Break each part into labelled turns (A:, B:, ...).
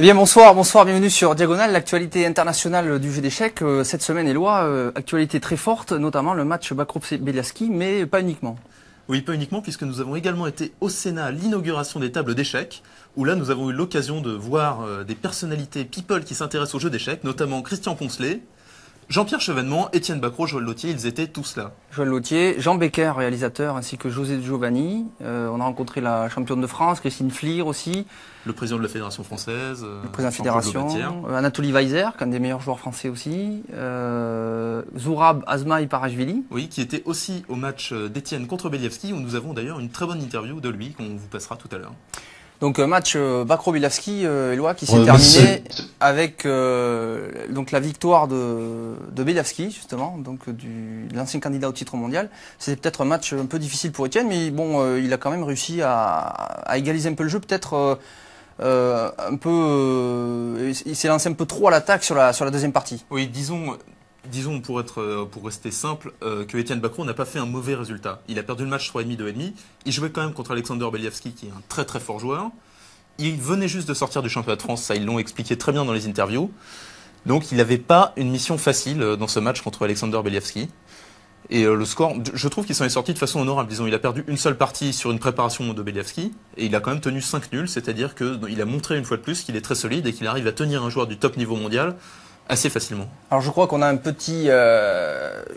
A: Eh bien bonsoir, bienvenue sur Diagonale, l'actualité internationale du jeu d'échecs. Cette semaine, Éloi, actualité très forte, notamment le match Bakrov-Beliavsky, mais pas uniquement.
B: Oui, pas uniquement, puisque nous avons également été au Sénat à l'inauguration des tables d'échecs, où là nous avons eu l'occasion de voir des personnalités people qui s'intéressent au jeu d'échecs, notamment Christian Poncelet, Jean-Pierre Chevènement, Étienne Bacrot, Joël Lautier, ils étaient tous là.
A: Joël Lautier, Jean Becker, réalisateur, ainsi que José Giovanni. On a rencontré la championne de France, Christine Flier aussi.
B: Le président de la Fédération française.
A: Le président de la Fédération. Anatoly Weiser, qu'un des meilleurs joueurs français aussi. Zourab Azmaï Parashvili.
B: Oui, qui était aussi au match d'Étienne contre Beliavsky, où nous avons d'ailleurs une très bonne interview de lui qu'on vous passera tout à l'heure.
A: Donc match Bakrov-Beliavsky, Éloi, qui s'est terminé avec donc la victoire de Beliavsky, justement, donc de l'ancien candidat au titre mondial. C'était peut-être un match un peu difficile pour Étienne, mais bon, il a quand même réussi à égaliser un peu le jeu, peut-être un peu. Il s'est lancé un peu trop à l'attaque sur la deuxième partie.
B: Oui, disons pour rester simple, que Étienne Bacrot n'a pas fait un mauvais résultat. Il a perdu le match 3,5, 2,5. Il jouait quand même contre Alexander Beliavsky, qui est un très très fort joueur. Il venait juste de sortir du championnat de France, ça ils l'ont expliqué très bien dans les interviews. Donc il n'avait pas une mission facile dans ce match contre Alexander Beliavsky. Et le score, je trouve qu'il s'en est sorti de façon honorable. Disons, il a perdu une seule partie sur une préparation de Beliavsky, et il a quand même tenu 5 nuls, c'est-à-dire qu'il a montré une fois de plus qu'il est très solide et qu'il arrive à tenir un joueur du top niveau mondial assez facilement.
A: Alors je crois qu'on a un petit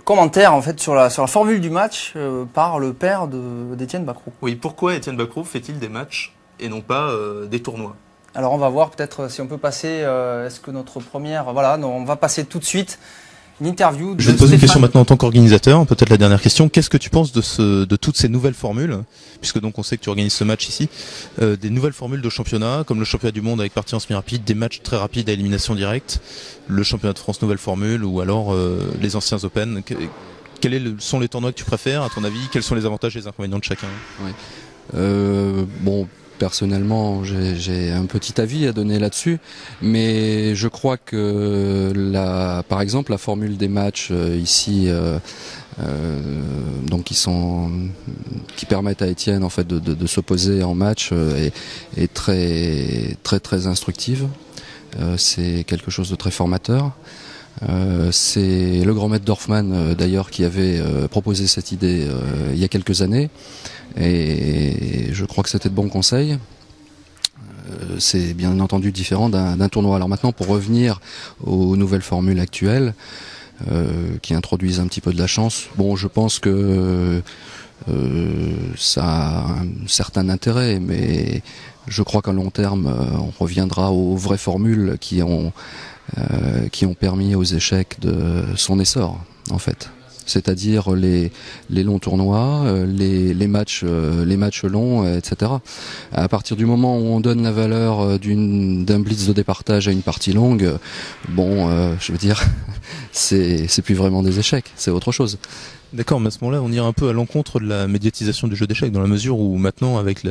A: commentaire en fait sur la formule du match par le père d'Étienne Bacrot.
B: Oui, pourquoi Étienne Bacrot fait-il des matchs et non pas des tournois?
A: Alors on va voir peut-être si on peut passer, est-ce que notre première... Voilà, non, on va passer tout de suite une interview de
C: Je vais te poser une question maintenant en tant qu'organisateur, peut-être la dernière question. Qu'est-ce que tu penses de toutes ces nouvelles formules, puisque donc on sait que tu organises ce match ici, des nouvelles formules de championnat, comme le championnat du monde avec partie en semi-rapide, des matchs très rapides à élimination directe, le championnat de France nouvelle formule, ou alors les anciens Open. Quels sont les tournois que tu préfères, à ton avis? Quels sont les avantages et les inconvénients de chacun?
D: Bon, personnellement, j'ai un petit avis à donner là-dessus, mais je crois que par exemple, la formule des matchs ici, donc qui permettent à Étienne en fait de s'opposer en match, est très instructive. C'est quelque chose de très formateur. C'est le grand maître Dorfman d'ailleurs qui avait proposé cette idée il y a quelques années, et je crois que c'était de bons conseils. C'est bien entendu différent d'un tournoi. Alors maintenant, pour revenir aux nouvelles formules actuelles qui introduisent un petit peu de la chance, bon, je pense que ça a un certain intérêt, mais je crois qu'à long terme on reviendra aux vraies formules qui ont permis aux échecs de son essor, en fait. C'est-à-dire les longs tournois, les matchs longs, etc. À partir du moment où on donne la valeur d'un blitz de départage à une partie longue, bon, je veux dire, c'est plus vraiment des échecs, c'est autre chose.
C: D'accord, mais à ce moment-là, on ira un peu à l'encontre de la médiatisation du jeu d'échecs, dans la mesure où maintenant, avec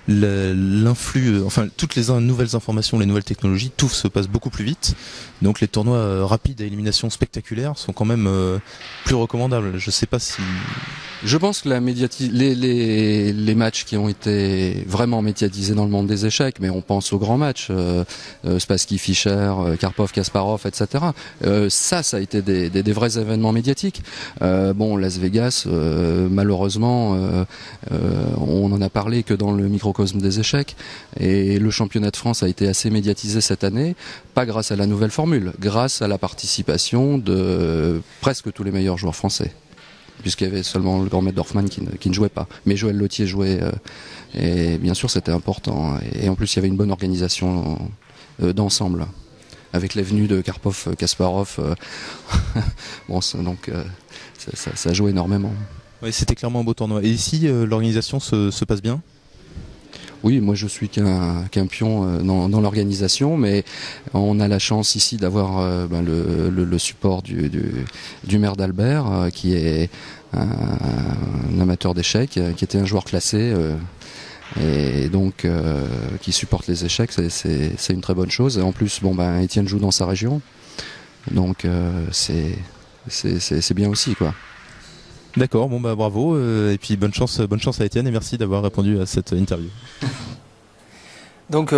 C: l'influx, enfin toutes les nouvelles informations, les nouvelles technologies, tout se passe beaucoup plus vite. Donc les tournois rapides à élimination spectaculaire sont quand même plus recommandables. Je sais pas si...
D: Je pense que les matchs qui ont été vraiment médiatisés dans le monde des échecs, mais on pense aux grands matchs, Spassky, Fischer, Karpov, Kasparov, etc. Ça a été des vrais événements médiatiques. Bon, Las Vegas, malheureusement, on en a parlé que dans le microcosme des échecs, et le championnat de France a été assez médiatisé cette année, pas grâce à la nouvelle formule, grâce à la participation de presque tous les meilleurs joueurs français, puisqu'il y avait seulement le grand maître Dorfman qui ne jouait pas. Mais Joël Lautier jouait, et bien sûr c'était important. Et en plus il y avait une bonne organisation d'ensemble, avec les venues de Karpov, Kasparov. Bon, donc ça joue énormément.
C: Oui, c'était clairement un beau tournoi. Et ici, l'organisation se passe bien?
D: Oui, moi je suis qu'un pion dans l'organisation, mais on a la chance ici d'avoir le support du maire d'Albert, qui est un amateur d'échecs, qui était un joueur classé, et donc qui supporte les échecs. C'est une très bonne chose. Et en plus, Étienne joue dans sa région, donc c'est bien aussi, quoi.
C: D'accord, bon bravo, et puis bonne chance à Étienne, et merci d'avoir répondu à cette interview.
A: Donc,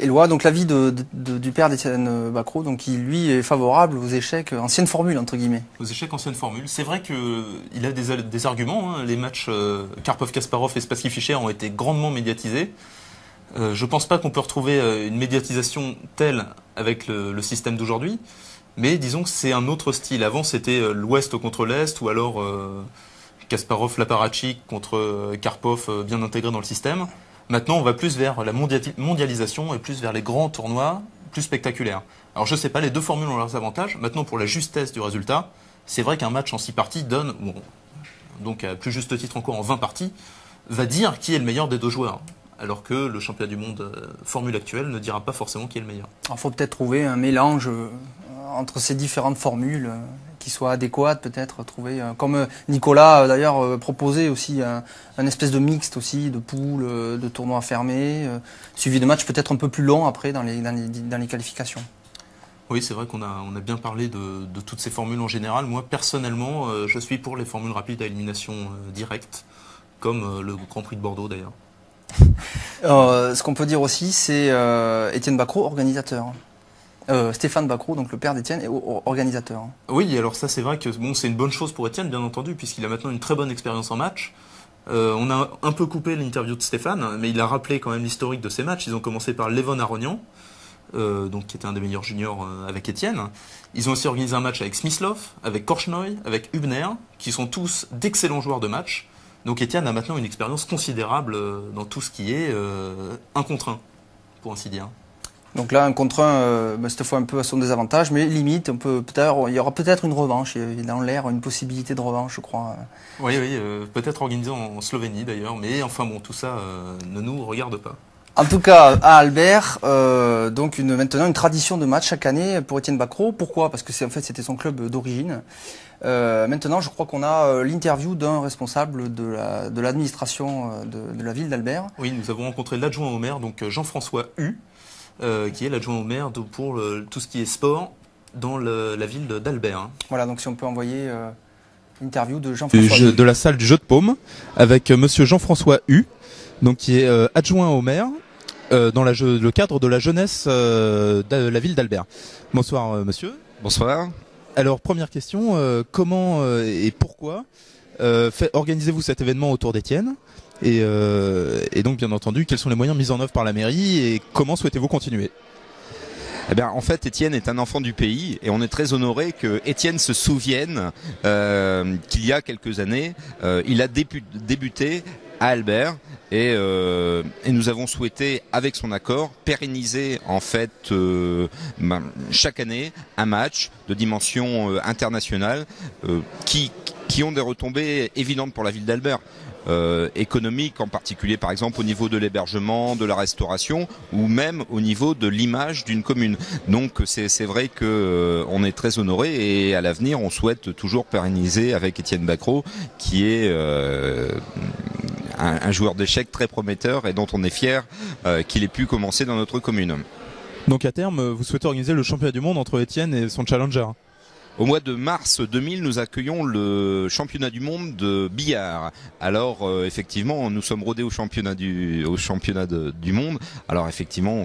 A: Éloi, donc l'avis du père d'Étienne Bacrot, donc qui lui est favorable aux échecs anciennes formules entre guillemets.
B: Aux échecs anciennes formules. C'est vrai que il a des arguments. Hein. Les matchs Karpov-Kasparov et Spassky-Fischer ont été grandement médiatisés. Je pense pas qu'on peut retrouver une médiatisation telle avec le système d'aujourd'hui, mais disons que c'est un autre style. Avant, c'était l'Ouest contre l'Est, ou alors Kasparov, l'apparatchik contre Karpov bien intégré dans le système. Maintenant, on va plus vers la mondialisation et plus vers les grands tournois plus spectaculaires. Alors je sais pas, les deux formules ont leurs avantages. Maintenant, pour la justesse du résultat, c'est vrai qu'un match en 6 parties donne, donc à plus juste titre encore en 20 parties, va dire qui est le meilleur des deux joueurs. Alors que le championnat du monde formule actuelle ne dira pas forcément qui est le meilleur.
A: Alors il faut peut-être trouver un mélange entre ces différentes formules qui soit adéquate, peut-être trouver, comme Nicolas d'ailleurs proposait aussi un espèce de mixte aussi, de poules, de tournois fermés, suivi de matchs peut-être un peu plus longs après dans les qualifications.
B: Oui, c'est vrai qu'on a bien parlé de toutes ces formules en général. Moi, personnellement, je suis pour les formules rapides à élimination directe, comme le Grand Prix de Bordeaux d'ailleurs.
A: Ce qu'on peut dire aussi, c'est Étienne Bacrot, organisateur. Stéphane Bacrot, donc le père d'Étienne, est organisateur.
B: Oui, alors ça c'est vrai que bon, c'est une bonne chose pour Étienne, bien entendu, puisqu'il a maintenant une très bonne expérience en match. On a un peu coupé l'interview de Stéphane, mais il a rappelé quand même l'historique de ces matchs. Ils ont commencé par Levon Aronian, donc qui était un des meilleurs juniors avec Étienne. Ils ont aussi organisé un match avec Smyslov, avec Korchnoi, avec Hübner, qui sont tous d'excellents joueurs de match. Donc Étienne a maintenant une expérience considérable dans tout ce qui est 1 contre 1, pour ainsi dire.
A: Donc là, 1 contre 1, cette fois un peu à son désavantage, mais limite, il y aura peut-être une revanche. Il y a dans l'air une possibilité de revanche, je crois.
B: Oui, peut-être organisé en Slovénie d'ailleurs, mais enfin bon, tout ça ne nous regarde pas.
A: En tout cas, à Albert, donc maintenant une tradition de match chaque année pour Étienne Bacrot. Pourquoi? Parce que c'était son club d'origine. Maintenant, je crois qu'on a l'interview d'un responsable de l'administration de la ville d'Albert.
B: Oui, nous avons rencontré l'adjoint au maire, donc Jean-François Hu, qui est l'adjoint au maire pour tout ce qui est sport dans la ville d'Albert.
A: Voilà, donc si on peut envoyer l'interview de Jean-François Hu.
C: De la salle du jeu de paume avec monsieur Jean-François Hu, donc qui est adjoint au maire dans le cadre de la jeunesse de la ville d'Albert. Bonsoir monsieur.
E: Bonsoir.
C: Alors première question, comment et pourquoi organisez-vous cet événement autour d'Étienne et donc bien entendu, quels sont les moyens mis en œuvre par la mairie et comment souhaitez-vous continuer?
E: Eh bien, en fait, Étienne est un enfant du pays et on est très honoré que Étienne se souvienne qu'il y a quelques années, il a débuté à Albert et nous avons souhaité, avec son accord, pérenniser en fait chaque année un match de dimension internationale qui ont des retombées évidentes pour la ville d'Albert. Économique en particulier par exemple au niveau de l'hébergement, de la restauration ou même au niveau de l'image d'une commune. Donc c'est vrai que on est très honoré et à l'avenir on souhaite toujours pérenniser avec Étienne Bacrot qui est un joueur d'échecs très prometteur et dont on est fier qu'il ait pu commencer dans notre commune.
C: Donc à terme vous souhaitez organiser le championnat du monde entre Étienne et son challenger?
E: Au mois de mars 2000, nous accueillons le championnat du monde de billard. Alors effectivement, nous sommes rodés au championnat du monde. Alors effectivement,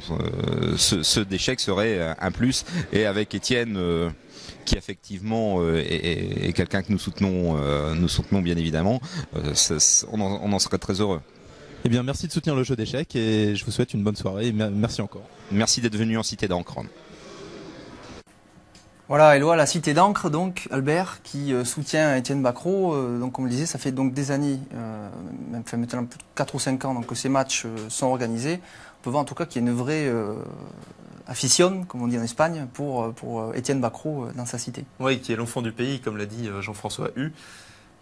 E: ce d'échecs serait un plus. Et avec Étienne, qui effectivement est quelqu'un que nous soutenons bien évidemment, on en serait très heureux.
C: Eh bien, merci de soutenir le jeu d'échecs et je vous souhaite une bonne soirée. Et merci encore.
E: Merci d'être venu en Cité d'Ancre.
A: Voilà, Éloi, la Cité d'Ancre, donc, Albert, qui soutient Étienne Bacrot. Donc, comme on le disait, ça fait donc des années, maintenant 4 ou 5 ans, donc, que ces matchs sont organisés. On peut voir en tout cas qu'il y a une vraie afición, comme on dit en Espagne, pour Étienne Bacrot dans sa cité.
B: Oui, qui est l'enfant du pays, comme l'a dit Jean-François Hu.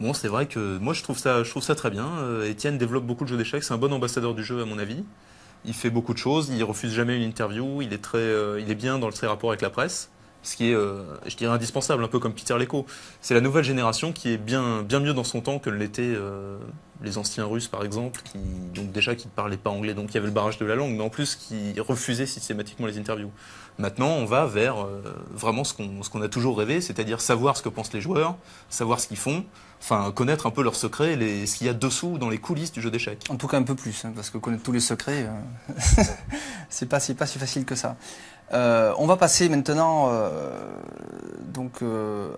B: Bon, c'est vrai que moi, je trouve ça très bien. Étienne développe beaucoup de jeux d'échecs. C'est un bon ambassadeur du jeu, à mon avis. Il fait beaucoup de choses. Il refuse jamais une interview. Il est bien dans ses rapports avec la presse. Ce qui est, je dirais, indispensable, un peu comme Peter Leko. C'est la nouvelle génération qui est bien mieux dans son temps que l'étaient les anciens Russes, par exemple, qui ne parlaient pas anglais, donc il y avait le barrage de la langue, mais en plus qui refusaient systématiquement les interviews. Maintenant, on va vers vraiment ce qu'on a toujours rêvé, c'est-à-dire savoir ce que pensent les joueurs, savoir ce qu'ils font, enfin connaître un peu leurs secrets, ce qu'il y a dessous dans les coulisses du jeu d'échecs.
A: En tout cas un peu plus, hein, parce que connaître tous les secrets, c'est pas si facile que ça. On va passer maintenant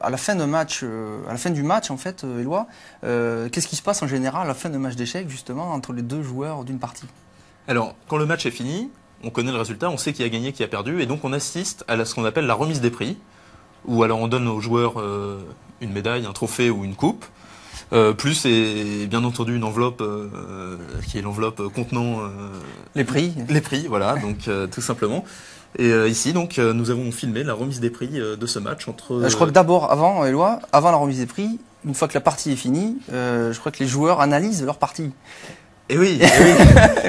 A: à la fin de match, à la fin du match en fait, Éloi. Qu'est-ce qui se passe en général à la fin de match d'échecs justement entre les deux joueurs d'une partie?
B: Alors, quand le match est fini, on connaît le résultat, on sait qui a gagné, qui a perdu, et donc on assiste à ce qu'on appelle la remise des prix, où alors on donne aux joueurs une médaille, un trophée ou une coupe, plus et bien entendu une enveloppe qui est l'enveloppe contenant
A: les prix.
B: Les prix, voilà, donc tout simplement. Et ici, donc, nous avons filmé la remise des prix de ce match entre.
A: Je crois que d'abord, avant, Éloi, avant la remise des prix, une fois que la partie est finie, je crois que les joueurs analysent leur partie.
B: Et oui,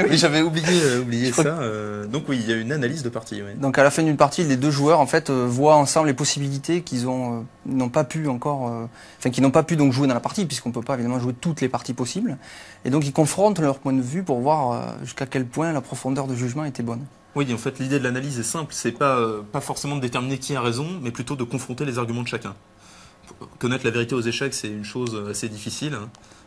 B: oui, j'avais oublié ça. Donc oui, il y a une analyse de partie. Oui.
A: Donc à la fin d'une partie, les deux joueurs en fait voient ensemble les possibilités qu'ils n'ont pas pu encore, qui n'ont pas pu donc jouer dans la partie, puisqu'on peut pas évidemment jouer toutes les parties possibles. Et donc ils confrontent leur point de vue pour voir jusqu'à quel point la profondeur de jugement était bonne.
B: Oui, en fait, l'idée de l'analyse est simple. C'est pas forcément de déterminer qui a raison, mais plutôt de confronter les arguments de chacun. Connaître la vérité aux échecs, c'est une chose assez difficile.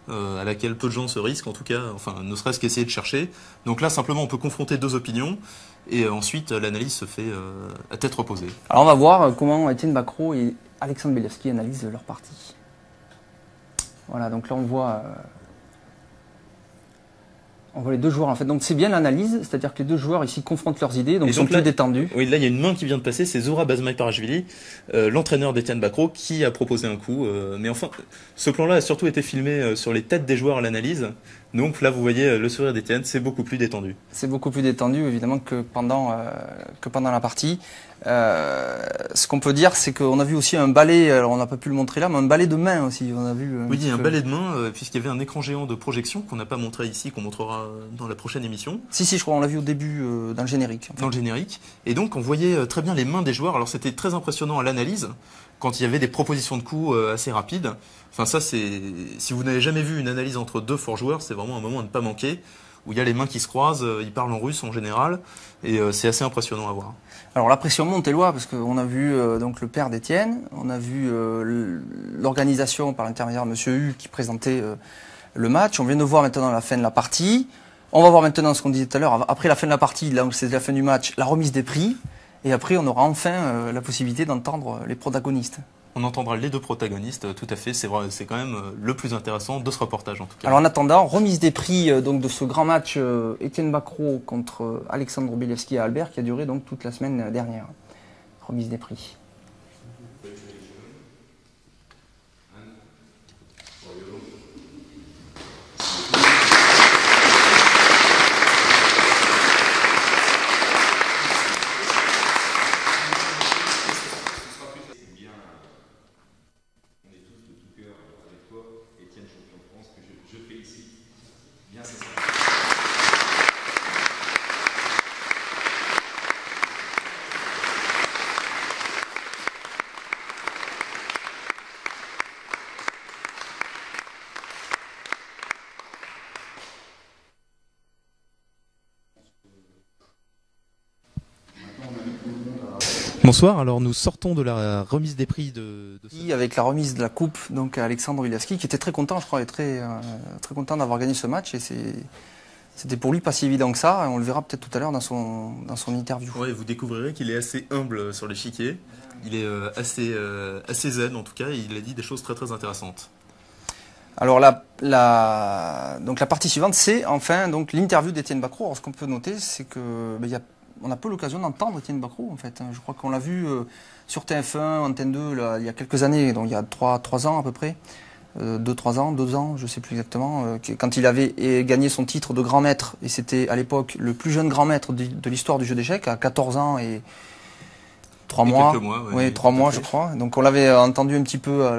B: À laquelle peu de gens se risquent, en tout cas, enfin, ne serait-ce qu'essayer de chercher. Donc là, simplement, on peut confronter deux opinions, et ensuite, l'analyse se fait à tête reposée.
A: Alors, on va voir comment Étienne Bacrot et Alexandre Beliavski analysent leur partie. Voilà, donc là, on voit les deux joueurs, en fait. Donc, c'est bien l'analyse, c'est-à-dire que les deux joueurs, ici, confrontent leurs idées, donc ils sont plus détendus.
B: Oui, là, il y a une main qui vient de passer, c'est Zora Bazmaï-Parashvili, l'entraîneur d'Étienne Bacrot, qui a proposé un coup. Mais enfin, ce plan-là a surtout été filmé sur les têtes des joueurs à l'analyse. Donc là, vous voyez le sourire d'Étienne, c'est beaucoup plus détendu.
A: C'est beaucoup plus détendu, évidemment, que pendant la partie. Ce qu'on peut dire, c'est qu'on a vu aussi un balai, alors on n'a pas pu le montrer là, mais un balai de main aussi. On a vu.
B: Oui, il y a un balai de main, puisqu'il y avait un écran géant de projection qu'on n'a pas montré ici, qu'on montrera dans la prochaine émission.
A: Si, je crois, on l'a vu au début dans le générique. En fait.
B: Dans le générique. Et donc, on voyait très bien les mains des joueurs. Alors, c'était très impressionnant à l'analyse, quand il y avait des propositions de coups assez rapides. Enfin, ça, si vous n'avez jamais vu une analyse entre deux forts joueurs, c'est vraiment un moment à ne pas manquer, où il y a les mains qui se croisent, ils parlent en russe en général, et c'est assez impressionnant à voir.
A: Alors la pression monte, Éloi, parce qu'on a vu donc le père d'Étienne, on a vu l'organisation par l'intermédiaire de Monsieur Hu qui présentait le match. On vient de voir maintenant la fin de la partie. On va voir maintenant ce qu'on disait tout à l'heure. Après la fin de la partie, là c'est la fin du match, la remise des prix. Et après, on aura enfin la possibilité d'entendre les protagonistes.
B: On entendra les deux protagonistes, tout à fait. C'est vrai, c'est quand même le plus intéressant de ce reportage en tout cas.
A: Alors en attendant, remise des prix donc de ce grand match Étienne Bacrot contre Alexandre Beliavski à Albert qui a duré donc toute la semaine dernière. Remise des prix.
C: Bonsoir, alors nous sortons de la remise des prix
A: avec la remise de la coupe donc à Alexandre Beliavski qui était très content, je crois, et très content d'avoir gagné ce match et c'était pour lui pas si évident que ça, et on le verra peut-être tout à l'heure dans son interview.
B: Ouais, vous découvrirez qu'il est assez humble sur l'échiquier, il est assez zen en tout cas, et il a dit des choses très très intéressantes.
A: Alors donc la partie suivante, c'est enfin donc l'interview d'Étienne Bacrot. Alors ce qu'on peut noter, c'est que on n'a pas l'occasion d'entendre Étienne Bacrot en fait. Je crois qu'on l'a vu sur TF1, Antenne 2 là, il y a quelques années, donc il y a 3 ans à peu près, 2 ans, je sais plus exactement, quand il avait gagné son titre de grand maître, et c'était à l'époque le plus jeune grand maître de l'histoire du jeu d'échecs, à 14 ans et 3 mois.
B: Quelques mois,
A: oui, 3 mois je crois. Donc on l'avait entendu un petit peu à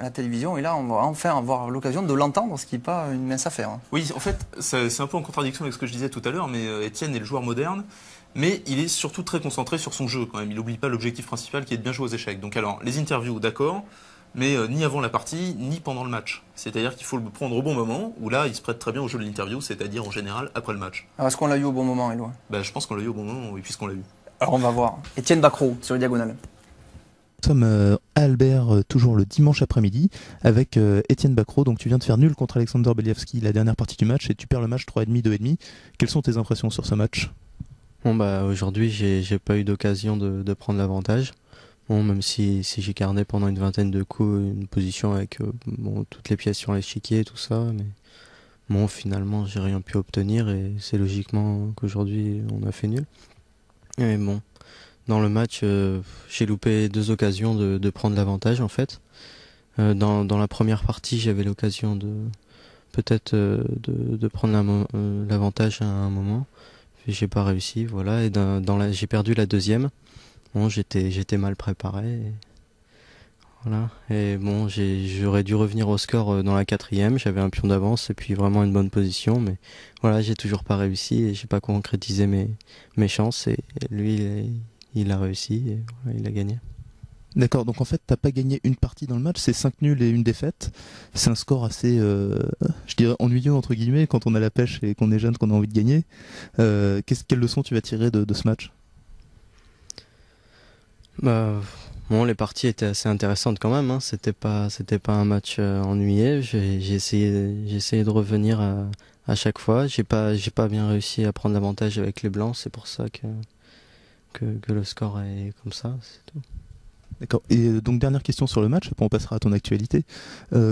A: la télévision, et là on va enfin avoir l'occasion de l'entendre, ce qui n'est pas une mince affaire. Hein.
B: Oui, en fait, c'est un peu en contradiction avec ce que je disais tout à l'heure, mais Étienne est le joueur moderne, mais il est surtout très concentré sur son jeu quand même. Il n'oublie pas l'objectif principal qui est de bien jouer aux échecs. Donc alors, les interviews, d'accord, mais ni avant la partie, ni pendant le match. C'est-à-dire qu'il faut le prendre au bon moment, où là, il se prête très bien au jeu de l'interview, c'est-à-dire en général après le match.
A: Alors est-ce qu'on l'a eu au bon moment, Éloi ?
B: Je pense qu'on l'a eu au bon moment, oui, puisqu'on l'a eu.
A: Alors on va voir. Étienne Bacrot sur les diagonales.
C: Nous sommes à Albert, toujours le dimanche après-midi, avec Étienne Bacrot. Donc tu viens de faire nul contre Alexander Beliavski la dernière partie du match et tu perds le match 3,5, 2,5. Quelles sont tes impressions sur ce match?
F: Bon bah aujourd'hui j'ai pas eu d'occasion de prendre l'avantage. Bon, même si j'ai gardé pendant une vingtaine de coups une position avec toutes les pièces sur l'échiquier et tout ça, mais bon finalement j'ai rien pu obtenir et c'est logiquement qu'aujourd'hui on a fait nul. Et bon, dans le match j'ai loupé 2 occasions de prendre l'avantage en fait. Dans la première partie j'avais l'occasion de peut-être de prendre l'avantage à un moment. J'ai pas réussi, voilà, et j'ai perdu la deuxième. Bon, j'étais mal préparé. Voilà. Et bon, j'aurais dû revenir au score dans la 4e. J'avais un pion d'avance et puis vraiment une bonne position, mais voilà, j'ai toujours pas réussi et j'ai pas concrétisé mes chances. Et lui, il a réussi et voilà, il a gagné.
C: D'accord, donc en fait, t'as pas gagné une partie dans le match, c'est 5 nuls et une défaite. C'est un score assez, je dirais, ennuyeux entre guillemets quand on a la pêche et qu'on est jeune, qu'on a envie de gagner. Quelle leçon tu vas tirer de ce match?
F: Bah, bon, les parties étaient assez intéressantes quand même. Hein. C'était pas un match ennuyé. J'ai essayé de revenir à chaque fois. J'ai pas bien réussi à prendre l'avantage avec les blancs. C'est pour ça que le score est comme ça. C'est tout.
C: D'accord. Et donc dernière question sur le match, après on passera à ton actualité.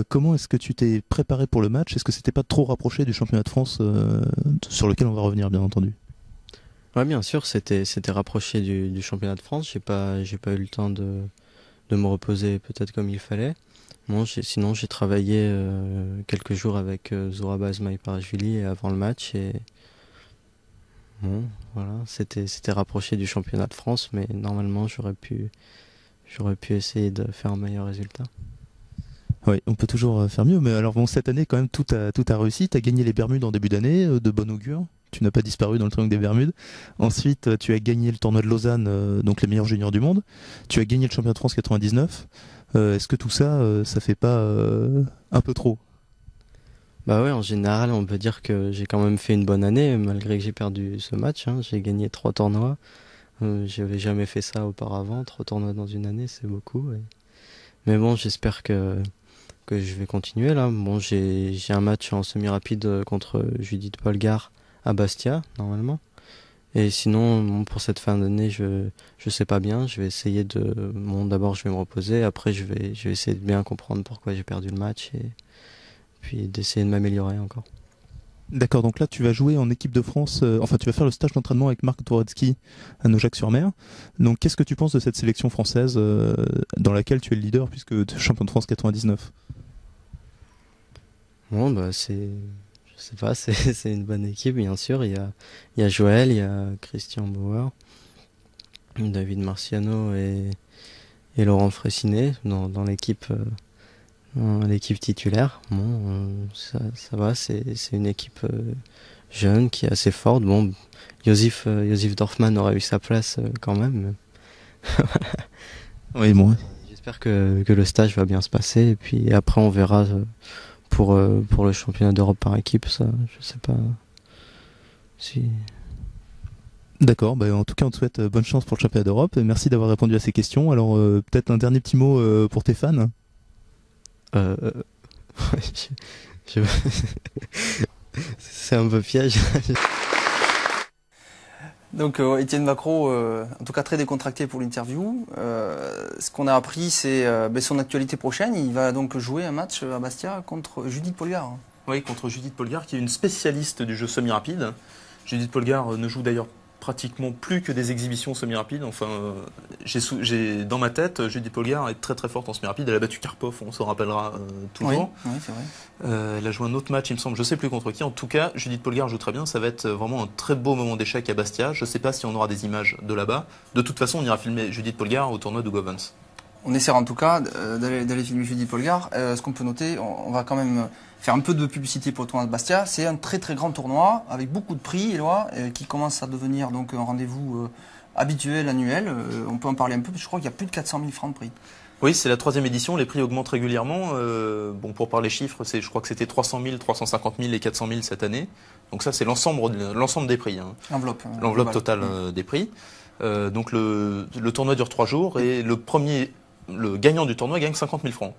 C: Comment est-ce que tu t'es préparé pour le match? Est-ce que c'était pas trop rapproché du championnat de France sur lequel on va revenir bien entendu?
F: Ouais, bien sûr, c'était rapproché du championnat de France. J'ai pas eu le temps de me reposer peut-être comme il fallait. Bon, sinon j'ai travaillé quelques jours avec Zurabaz Maïparashvili avant le match et bon, voilà, c'était rapproché du championnat de France, mais normalement j'aurais pu essayer de faire un meilleur résultat.
C: Oui, on peut toujours faire mieux, mais alors bon, cette année quand même tout a réussi. Tu as gagné les Bermudes en début d'année, de bon augure. Tu n'as pas disparu dans le triangle des Bermudes. Ensuite, tu as gagné le tournoi de Lausanne, donc les meilleurs juniors du monde. Tu as gagné le championnat de France 99. Est-ce que tout ça, ça fait pas un peu trop?
F: Bah ouais, en général, on peut dire que j'ai quand même fait une bonne année, malgré que j'ai perdu ce match. Hein. J'ai gagné 3 tournois. J'avais jamais fait ça auparavant. 3 tournois dans une année, c'est beaucoup. Mais bon, j'espère que je vais continuer là. Bon, j'ai un match en semi-rapide contre Judith Polgar à Bastia, normalement. Et sinon, bon, pour cette fin d'année, je sais pas bien. Je vais essayer d'abord, je vais me reposer. Après, je vais essayer de bien comprendre pourquoi j'ai perdu le match et puis d'essayer de m'améliorer encore.
C: D'accord, donc là tu vas jouer en équipe de France, tu vas faire le stage d'entraînement avec Marc Dworecki à Naujac-sur-Mer. Donc qu'est-ce que tu penses de cette sélection française dans laquelle tu es le leader puisque tu es champion de France 99?
F: Bon, bah je sais pas, c'est une bonne équipe bien sûr. Il y a Joël, il y a Christian Bauer, David Marciano et Laurent Fressinet dans l'équipe. L'équipe titulaire, bon, ça va, c'est une équipe jeune qui est assez forte. Bon, Josif Dorfman aurait eu sa place quand même.
C: Oui, bon.
F: J'espère que le stage va bien se passer et puis après on verra pour le championnat d'Europe par équipe. Ça, je sais pas si.
C: D'accord, en tout cas on te souhaite bonne chance pour le championnat d'Europe et merci d'avoir répondu à ces questions. Alors peut-être un dernier petit mot pour tes fans.
F: C'est un peu piège.
A: Donc Étienne Bacrot, en tout cas très décontracté pour l'interview. Ce qu'on a appris, c'est son actualité prochaine. Il va donc jouer un match à Bastia contre Judith Polgar.
B: Oui, contre Judith Polgar, qui est une spécialiste du jeu semi-rapide. Judith Polgar ne joue d'ailleurs pratiquement plus que des exhibitions semi-rapides. Enfin, j'ai dans ma tête, Judith Polgar est très très forte en semi-rapide. Elle a battu Karpov, on s'en rappellera toujours.
A: Oui, c'est vrai.
B: Elle a joué un autre match, il me semble, je sais plus contre qui. En tout cas, Judith Polgar joue très bien. Ça va être vraiment un très beau moment d'échec à Bastia. Je sais pas si on aura des images de là-bas. De toute façon, on ira filmer Judith Polgar au tournoi de Govans.
A: On essaiera en tout cas d'aller filmer Judith Polgar. Ce qu'on peut noter, on va quand même faire un peu de publicité pour le tournoi de Bastia. C'est un très très grand tournoi avec beaucoup de prix, Éloi, qui commence à devenir donc un rendez-vous habituel, annuel. On peut en parler un peu, parce que je crois qu'il y a plus de 400 000 francs de prix.
B: Oui, c'est la 3e édition, les prix augmentent régulièrement. Pour parler chiffres, je crois que c'était 300 000, 350 000 et 400 000 cette année. Donc ça, c'est l'ensemble des prix. Hein.
A: L'enveloppe
B: totale des prix. Donc le tournoi dure 3 jours et le gagnant du tournoi gagne 50 000 francs.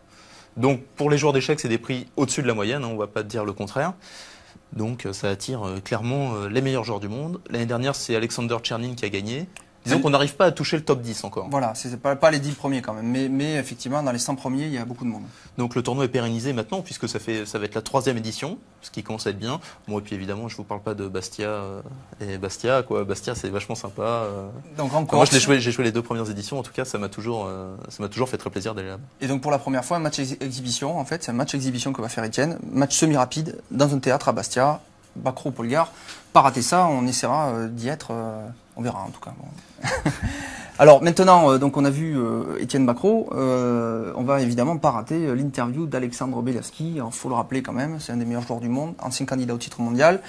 B: Donc pour les joueurs d'échecs, c'est des prix au-dessus de la moyenne, hein, on va pas dire le contraire. Donc ça attire clairement les meilleurs joueurs du monde. L'année dernière, c'est Alexander Tchernin qui a gagné. Disons qu'on n'arrive pas à toucher le top 10 encore.
A: Voilà, c'est pas les 10 premiers quand même, mais effectivement dans les 100 premiers, il y a beaucoup de monde.
B: Donc le tournoi est pérennisé maintenant puisque ça va être la 3e édition, ce qui commence à être bien. Bon et puis évidemment, je vous parle pas de Bastia et Bastia quoi. Bastia c'est vachement sympa.
A: Donc encore.
B: Moi j'ai joué les 2 premières éditions. En tout cas, ça m'a toujours fait très plaisir d'aller là.
A: Et donc pour la première fois, un match exhibition en fait, c'est un match exhibition que va faire Étienne, match semi-rapide dans un théâtre à Bastia, Bacro Polgar. Pas rater ça, on essaiera d'y être. On verra en tout cas. Bon. Alors maintenant, donc on a vu Étienne Bacro, on va évidemment pas rater l'interview d'Alexandre Beliavski. Il faut le rappeler quand même, c'est un des meilleurs joueurs du monde, ancien candidat au titre mondial.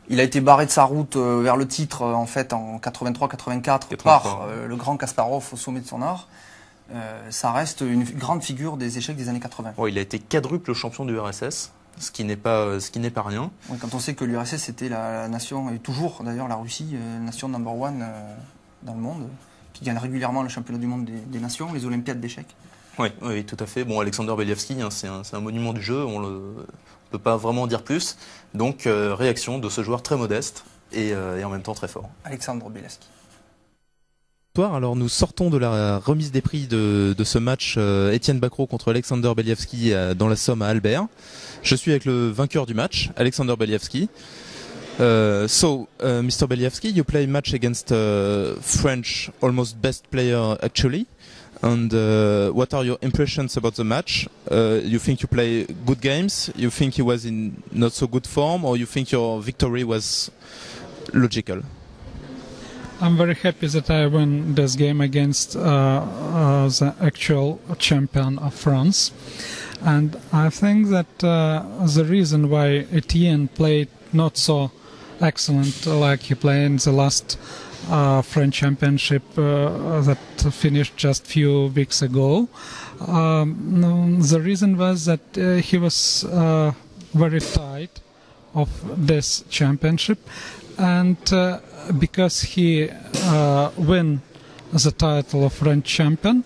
A: Il a été barré de sa route vers le titre en fait en 83-84 par le grand Kasparov au sommet de son art. Ça reste une grande figure des échecs des années 80.
B: Ouais, il a été quadruple champion du RSS. Ce qui n'est pas rien.
A: Oui, quand on sait que l'URSS était la nation, et toujours d'ailleurs la Russie, nation number one dans le monde, qui gagne régulièrement le championnat du monde des nations, les Olympiades d'échecs.
B: Oui, tout à fait. Bon, Alexander Beliavski, hein, c'est un monument du jeu, on ne peut pas vraiment en dire plus. Donc, réaction de ce joueur très modeste et en même temps très fort.
A: Alexandre Beliavski.
C: Alors nous sortons de la remise des prix de ce match Étienne Bacro contre Alexander Beliavski dans la Somme à Albert. Je suis avec le vainqueur du match, Alexander Beliavski. Mr. Beliavski, you play match against French almost best player actually. And what are your impressions about the match? You think you play good games? You think he was in not so good form? Or you think your victory was logical?
G: I'm very happy that I won this game against the actual champion of France. And I think that the reason why Etienne played not so excellent like he played in the last French championship that finished just few weeks ago, the reason was that he was very tight of this championship, and because he won the title of French champion,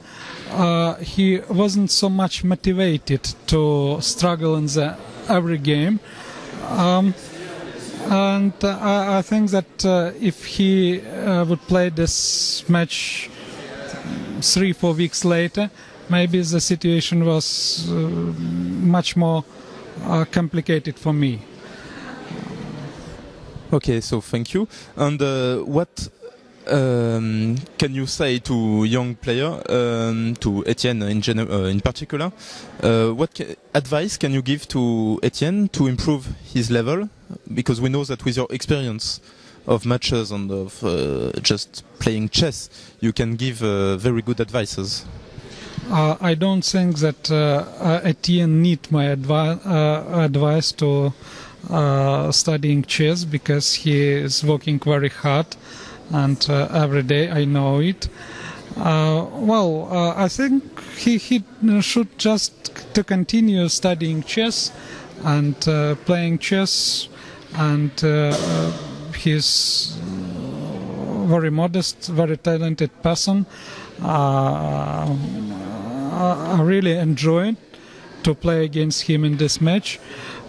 G: he wasn't so much motivated to struggle in every game. And I think that if he would play this match 3-4 weeks later, maybe the situation was much more complicated for me.
C: Okay, so thank you. And what can you say to young player, to Etienne in particular? What advice can you give to Etienne to improve his level? Because we know that with your experience of matches and of just playing chess, you can give very good advices.
G: I don't think that Etienne need my advice to studying chess, because he is working very hard, and every day I know it. I think he should just to continue studying chess and playing chess, and he's very modest, very talented person. I really enjoyed to play against him in this match,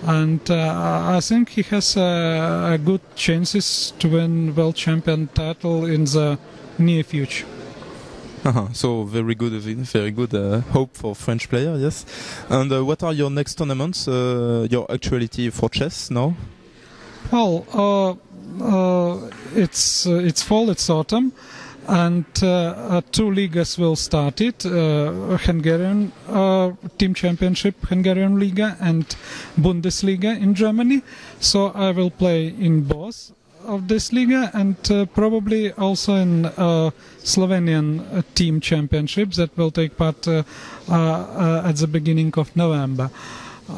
G: and I think he has a good chances to win world champion title in the near future.
C: So very good hope for French player, yes. And what are your next tournaments? Your actuality for chess now?
G: Well, it's fall, it's autumn, and 2 ligas will start it: Hungarian Team Championship, Hungarian Liga, and Bundesliga in Germany. So I will play in both of this liga, and probably also in Slovenian Team Championship that will take part at the beginning of November.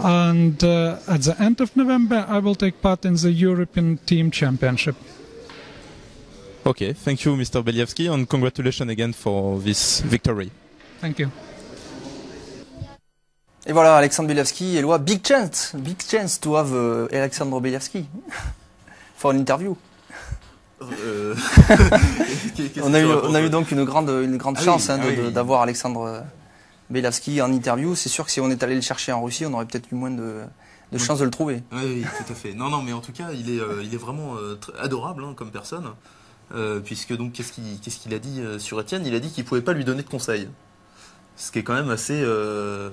G: And at the end of November, I will take part in the European Team Championship.
C: Okay, thank you, Mr. Beliavski, and congratulations again for this victory.
G: Thank you.
A: Et voilà, Alexandre Beliavski, Eloi, big chance to have Alexandre Beliavski for an interview. On a eu donc une grande chance d'avoir Alexandre Beliavski en interview. C'est sûr que si on est allé le chercher en Russie, on aurait peut-être eu moins de chances de le trouver.
B: Oui, tout à fait. Non, mais en tout cas, il est vraiment adorable comme personne. Puisque donc, qu'est-ce qu'il a dit sur Étienne? Il a dit qu'il pouvait pas lui donner de conseils. Ce qui est quand même assez, je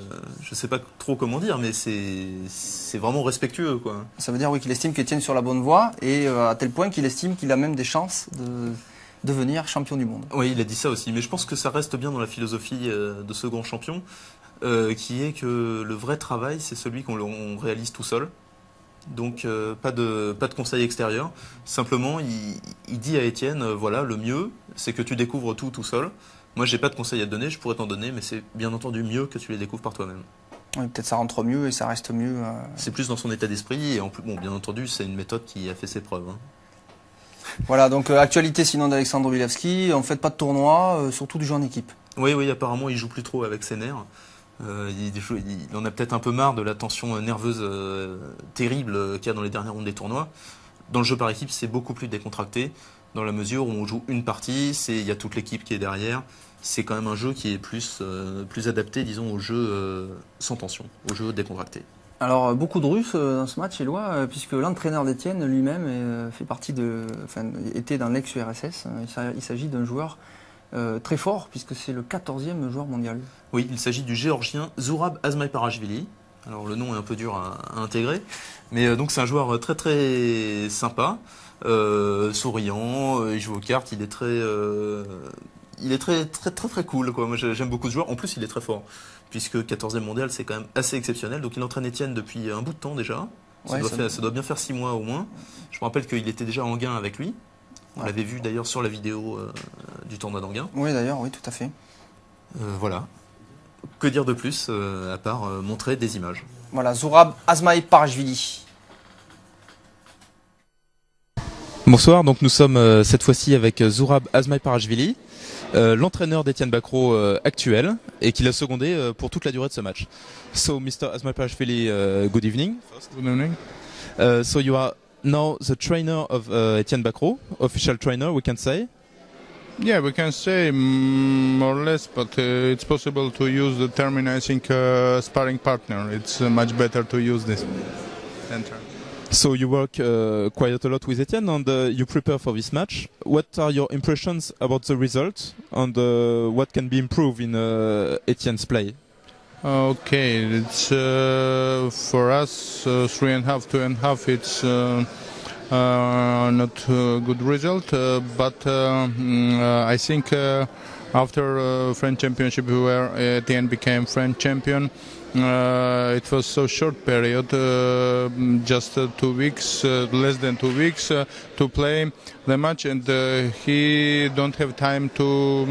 B: sais pas trop comment dire, mais c'est vraiment respectueux, quoi.
A: Ça veut dire, oui, qu'il estime qu'Étienne est sur la bonne voie, et à tel point qu'il estime qu'il a même des chances de devenir champion du monde.
B: Oui, il a dit ça aussi, mais je pense que ça reste bien dans la philosophie de ce grand champion, qui est que le vrai travail, c'est celui qu'on réalise tout seul. Donc pas de conseil extérieur. Simplement, il dit à Étienne, voilà, le mieux, c'est que tu découvres tout seul. Moi, j'ai pas de conseils à te donner, je pourrais t'en donner, mais c'est bien entendu mieux que tu les découvres par toi-même.
A: Oui, peut-être ça rentre mieux et ça reste mieux.
B: C'est plus dans son état d'esprit, et en plus, bon, bien entendu, c'est une méthode qui a fait ses preuves.
A: Voilà, donc actualité sinon d'Alexandre Beliavski, on ne fait pas de tournoi, surtout du jeu en équipe.
B: Oui, apparemment, il joue plus trop avec ses nerfs. Il en a peut-être un peu marre de la tension nerveuse terrible qu'il y a dans les dernières rondes des tournois. Dans le jeu par équipe, c'est beaucoup plus décontracté, dans la mesure où on joue une partie, il y a toute l'équipe qui est derrière. C'est quand même un jeu qui est plus adapté, disons, au jeu sans tension, au jeu décontracté.
A: Alors, beaucoup de Russes dans ce match, Éloi, puisque l'entraîneur d'Étienne lui-même était dans l'ex-URSS. Il s'agit d'un joueur très fort, puisque c'est le 14e joueur mondial.
B: Oui, il s'agit du Géorgien Zurab Azmayparashvili. Alors, le nom est un peu dur à intégrer, mais donc c'est un joueur très très sympa, souriant, il joue aux cartes, il est très cool, quoi. Moi, j'aime beaucoup ce joueur. En plus, il est très fort, puisque 14e mondial, c'est quand même assez exceptionnel. Donc, il entraîne Étienne depuis un bout de temps déjà. Ça doit bien faire 6 mois au moins. Je me rappelle qu'il était déjà en gain avec lui. On l'avait vu d'ailleurs sur la vidéo du tournoi d'Anguin.
A: Oui, d'ailleurs, oui, tout à fait.
B: Voilà. Que dire de plus, à part montrer des images?
A: Voilà, Zurab Azmayparashvili.
C: Bonsoir, donc nous sommes cette fois-ci avec Zurab Azmayparashvili, l'entraîneur d'Étienne Bacrot actuel, et qui l'a secondé pour toute la durée de ce match. So, Mr. Azmayparashvili, good evening.
H: Good evening.
C: So you are now the trainer of Étienne Bacrot, official trainer, we can say.
H: Yeah, we can say more or less, but it's possible to use the term, I think, sparring partner. It's much better to use this.
C: So you work quite a lot with Etienne, and you prepare for this match. What are your impressions about the result, and what can be improved in Etienne's play?
H: Okay, it's for us 3.5, 2.5. It's not a good result, but I think after French Championship, where Etienne became French champion, it was so short period, just 2 weeks, less than 2 weeks to play the match, and he don't have time to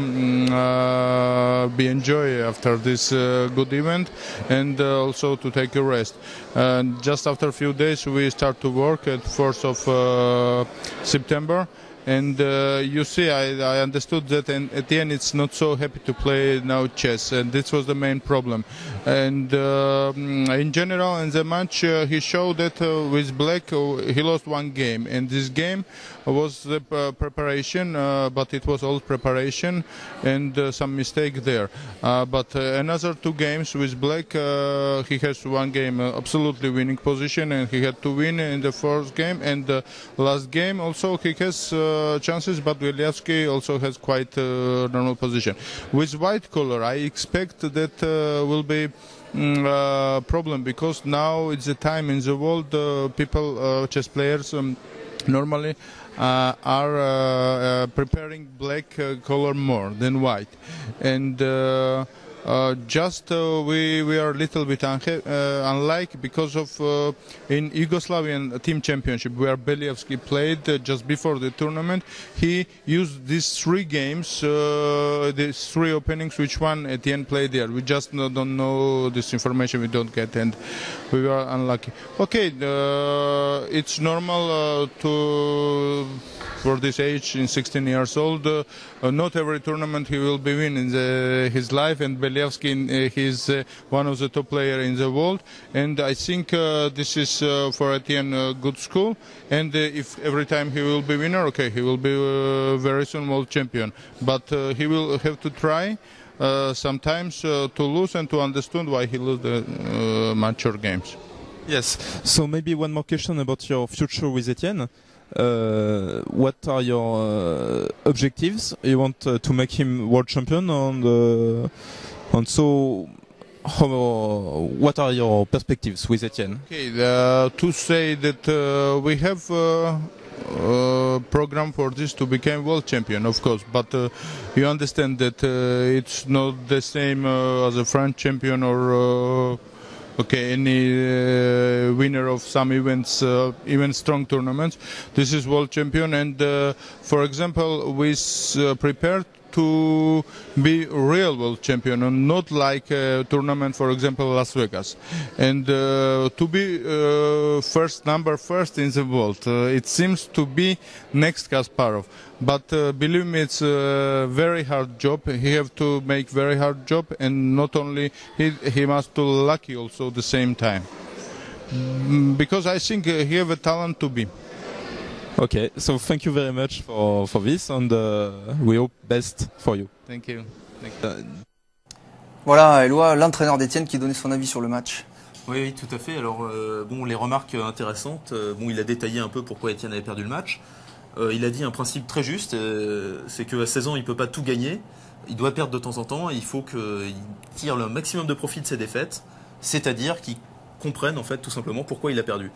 H: be enjoy after this good event, and also to take a rest. Just after a few days we start to work at 4th of September. And you see, I understood that Etienne is not so happy to play now chess, and this was the main problem. And in general, in the match, he showed that with black he lost one game, and this game was the preparation, but it was all preparation and some mistake there. But another 2 games with black, he has one game absolutely winning position, and he had to win in the 4th game, and the last game also he has chances, but Beliavski also has quite normal position. With white color, I expect that will be problem, because now it's the time in the world people, chess players, normally are preparing black color more than white, and we are a little bit unlike, because of in Yugoslavian team championship where Beliavski played just before the tournament, he used these 3 games, these 3 openings, which one Etienne played there. We just don't know this information, we don't get, and we were unlucky. Okay, it's normal to for this age, in 16 years old. Not every tournament he will be win in his life, and Beliavsky he's one of the top players in the world. And I think this is for Etienne a good school. And if every time he will be winner, okay, he will be very soon world champion. But he will have to try sometimes to lose and to understand why he lose the mature games.
C: Yes. So maybe one more question about your future with Etienne. What are your objectives? You want to make him world champion, and so what are your perspectives with Etienne?
H: Okay, to say that we have program for this to become world champion, of course, but you understand that it's not the same as a French champion or okay, any winner of some events, even strong tournaments. This is world champion, and for example, we prepared to be real world champion and not like a tournament, for example, Las Vegas, and to be number first in the world. It seems to be next Kasparov, but believe me, it's a very hard job. He have to make very hard job, and not only he must be lucky also at the same time, because I think he have a talent to be.
C: Okay, so thank you very much for this, and we hope best for you.
H: Thank you.
A: Voilà, Eloi, l'entraîneur d'Etienne qui donnait son avis sur le match.
B: Oui, oui, tout à fait. Alors, bon, les remarques intéressantes. Bon, il a détaillé un peu pourquoi Etienne avait perdu le match. Il a dit un principe très juste, c'est qu'à 16 ans, il ne peut pas tout gagner. Il doit perdre de temps en temps. Et il faut qu'il tire le maximum de profit de ses défaites, c'est-à-dire qu'il comprenne en fait tout simplement pourquoi il a perdu.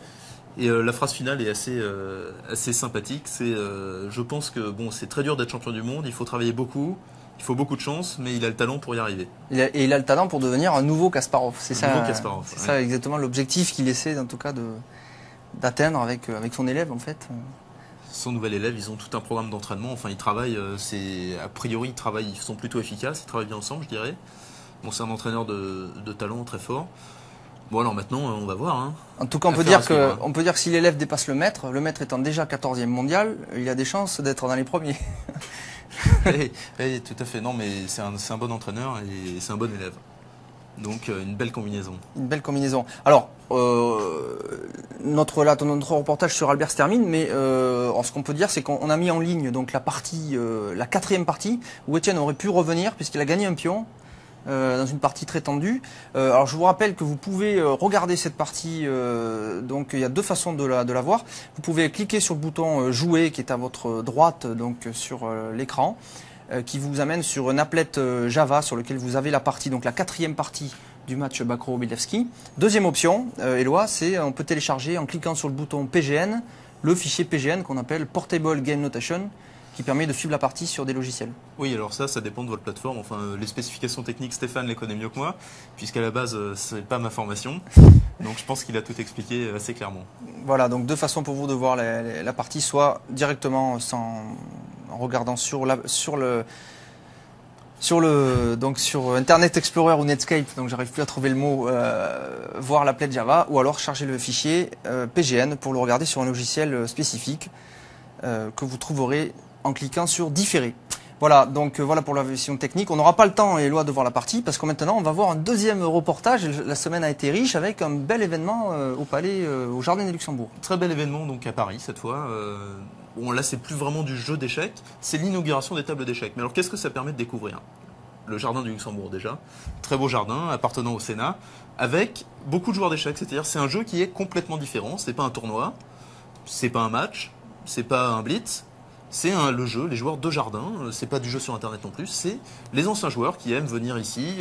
B: Et la phrase finale est assez sympathique. C'est, je pense que bon, c'est très dur d'être champion du monde. Il faut travailler beaucoup. Il faut beaucoup de chance, mais il a le talent pour y arriver.
A: Et il a le talent pour devenir un nouveau Kasparov. C'est ça,
B: nouveau Kasparov,
A: c'est ça exactement l'objectif qu'il essaie en tout cas d'atteindre avec son élève en fait.
B: Son nouvel élève, ils ont tout un programme d'entraînement. Enfin, ils travaillent. A priori, ils sont plutôt efficaces. Ils travaillent bien ensemble, je dirais. Bon, c'est un entraîneur de talent très fort. Bon, alors maintenant, on va voir. Hein.
A: En tout cas, on peut dire que si l'élève dépasse le maître étant déjà 14e mondial, il a des chances d'être dans les premiers.
B: Oui, tout à fait. Non, mais c'est un bon entraîneur et c'est un bon élève. Donc, une belle combinaison. Une
A: belle combinaison. Alors, notre reportage sur Albert se termine, mais ce qu'on peut dire, c'est qu'on a mis en ligne donc la 4e partie, où Etienne aurait pu revenir, puisqu'il a gagné un pion. Dans une partie très tendue. Alors je vous rappelle que vous pouvez regarder cette partie, donc il y a deux façons de la voir. Vous pouvez cliquer sur le bouton jouer qui est à votre droite donc sur l'écran, qui vous amène sur une applet Java sur lequel vous avez la partie, donc la 4e partie du match Bacrot-Beliavsky. Deuxième option, Eloi, c'est on peut télécharger en cliquant sur le bouton PGN, le fichier PGN qu'on appelle Portable Game Notation, qui permet de suivre la partie sur des logiciels.
B: Oui, alors ça dépend de votre plateforme. Enfin, les spécifications techniques, Stéphane les connaît mieux que moi, puisqu'à la base, c'est pas ma formation. Donc je pense qu'il a tout expliqué assez clairement.
A: Voilà, donc deux façons pour vous de voir la partie, soit directement en regardant sur Internet Explorer ou Netscape, donc j'arrive plus à trouver le mot, voir l'applet Java, ou alors charger le fichier PGN pour le regarder sur un logiciel spécifique que vous trouverez en cliquant sur différer. Voilà, donc voilà pour la version technique. On n'aura pas le temps, Eloi, de voir la partie, parce que maintenant on va voir un deuxième reportage. La semaine a été riche avec un bel événement au Palais, au Jardin des Luxembourg.
B: Très bel événement donc à Paris cette fois. Bon, là c'est plus vraiment du jeu d'échecs, c'est l'inauguration des tables d'échecs. Mais alors qu'est-ce que ça permet de découvrir? Le Jardin du Luxembourg déjà, très beau jardin appartenant au Sénat, avec beaucoup de joueurs d'échecs. C'est-à-dire c'est un jeu qui est complètement différent. C'est pas un tournoi, c'est pas un match, c'est pas un blitz. C'est le jeu, les joueurs de jardin, c'est pas du jeu sur internet non plus, c'est les anciens joueurs qui aiment venir ici,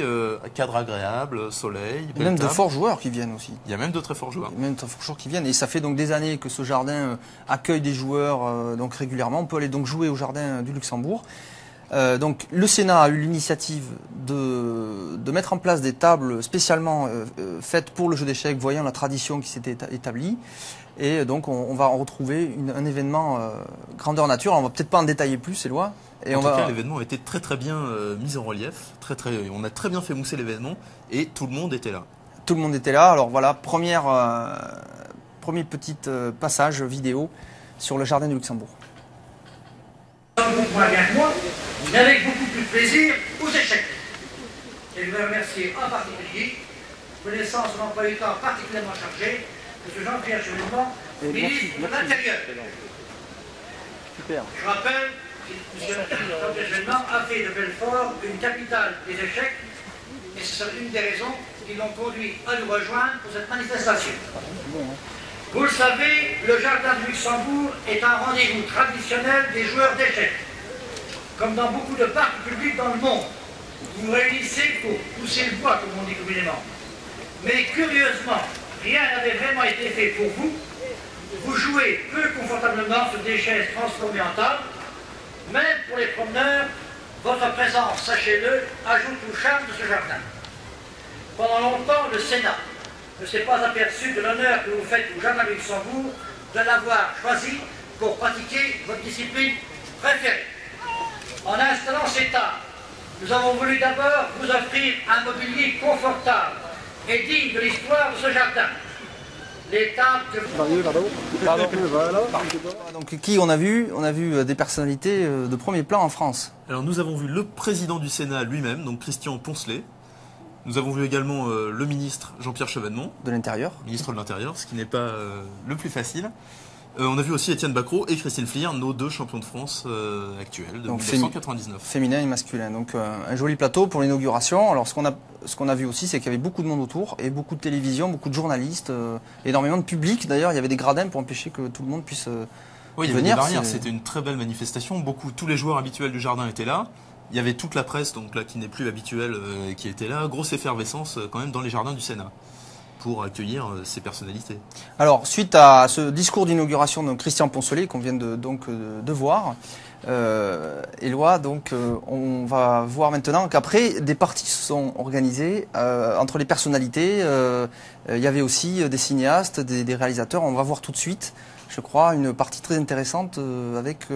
B: cadre agréable, soleil.
A: Il y a même de forts joueurs qui viennent aussi.
B: Il y a même de très forts joueurs.
A: Il y a même de très forts joueurs qui viennent, et ça fait donc des années que ce jardin accueille des joueurs donc régulièrement. On peut aller donc jouer au Jardin du Luxembourg. Donc le Sénat a eu l'initiative de mettre en place des tables spécialement faites pour le jeu d'échecs, voyant la tradition qui s'était établie. Et donc on va en retrouver un événement grandeur nature. On va peut-être pas en détailler plus, Eloi.
B: En tout cas, l'événement a été très très bien mis en relief. On a très bien fait mousser l'événement et tout le monde était là.
A: Tout le monde était là. Alors voilà, premier petit passage vidéo sur le Jardin du Luxembourg.
I: beaucoup moins bien que moi, mais avec beaucoup plus de plaisir aux échecs. Et je voudrais remercier en particulier, connaissant son emploi du temps particulièrement chargé, M. Jean-Pierre Chevènement, ministre de l'Intérieur.
A: Super.
I: Je rappelle que M. Jean-Pierre Chevènement a fait de Belfort une capitale des échecs, et c'est une des raisons qui l'ont conduit à nous rejoindre pour cette manifestation. Vous le savez, le Jardin du Luxembourg est un rendez-vous traditionnel des joueurs d'échecs. Comme dans beaucoup de parcs publics dans le monde, vous vous réunissez pour pousser le bois, comme on dit communément. Mais curieusement, rien n'avait vraiment été fait pour vous. Vous jouez peu confortablement sur des chaises transformées en table. Même pour les promeneurs, votre présence, sachez-le, ajoute au charme de ce jardin. Pendant longtemps, le Sénat ne s'est pas aperçu de l'honneur que vous faites au Jardin du Luxembourg de l'avoir choisi pour pratiquer votre discipline préférée. En installant ces tables, nous avons voulu d'abord vous offrir un mobilier confortable et digne de l'histoire de ce jardin. Les tables que...
A: Donc qui on a vu des personnalités de premier plan en France.
B: Alors nous avons vu le président du Sénat lui-même, donc Christian Poncelet. Nous avons vu également le ministre Jean-Pierre Chevènement.
A: De l'Intérieur.
B: Ministre de l'Intérieur, ce qui n'est pas le plus facile. On a vu aussi Étienne Bacrot et Christine Flier, nos deux champions de France actuels de 1999.
A: Féminin et masculin. Donc un joli plateau pour l'inauguration. Alors ce qu'on a vu aussi, c'est qu'il y avait beaucoup de monde autour et beaucoup de télévision, beaucoup de journalistes, énormément de public. D'ailleurs, il y avait des gradins pour empêcher que tout le monde puisse
B: oui, il y avait
A: venir.
B: Des barrières. C'était une très belle manifestation. Tous les joueurs habituels du jardin étaient là. Il y avait toute la presse, donc là qui n'est plus habituelle, qui était là. Grosse effervescence quand même dans les jardins du Sénat pour accueillir ces personnalités.
A: Alors, suite à ce discours d'inauguration de Christian Poncelet qu'on vient de voir, Éloi, donc on va voir maintenant qu'après des parties se sont organisées entre les personnalités. Il y avait aussi des cinéastes, des réalisateurs. On va voir tout de suite, je crois, une partie très intéressante avec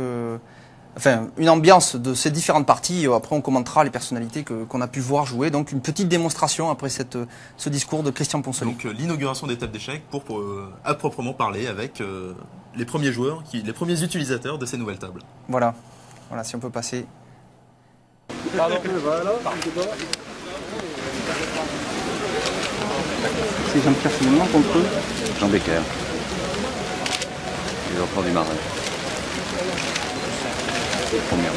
A: une ambiance de ces différentes parties. Après, on commentera les personnalités qu'on a pu voir jouer. Donc, une petite démonstration après ce discours de Christian Poncelet.
B: Donc, l'inauguration des tables d'échecs à proprement parler avec les premiers joueurs, les premiers utilisateurs de ces nouvelles tables.
A: Voilà, si on peut passer. Pardon. C'est Jean-Pierre Chevènement contre
J: Jean Becker. Les enfants du Marais. Première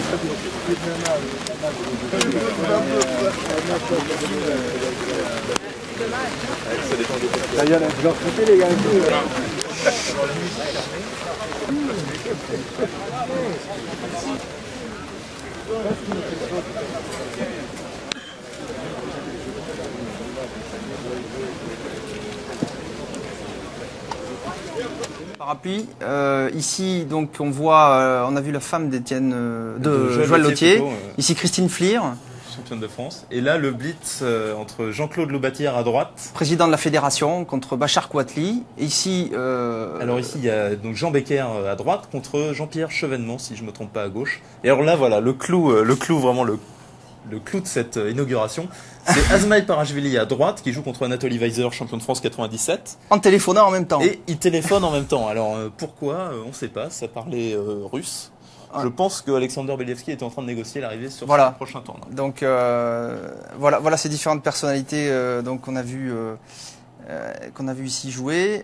A: Parapluie. Ici, donc, on voit, on a vu la femme d'Étienne, de Joël Lautier. Ici, Christine Flier.
B: Championne de France. Et là, le blitz entre Jean-Claude Loubatière à droite.
A: Président de la fédération contre Bachar Kouatli. Ici,
B: alors ici, il y a donc Jean Becker à droite contre Jean-Pierre Chevènement, si je me trompe pas, à gauche. Et alors là, voilà, le clou vraiment le clou de cette inauguration, c'est Azmaï Parashvili à droite qui joue contre Anatoly Weiser, champion de France 97.
A: En téléphonant en même temps.
B: Et il téléphone en même temps. Alors pourquoi on ne sait pas, ça parlait russe. Je pense que Alexander Beliavsky était en train de négocier l'arrivée sur son prochain tournoi.
A: Donc voilà ces différentes personnalités donc qu'on a vu ici jouer.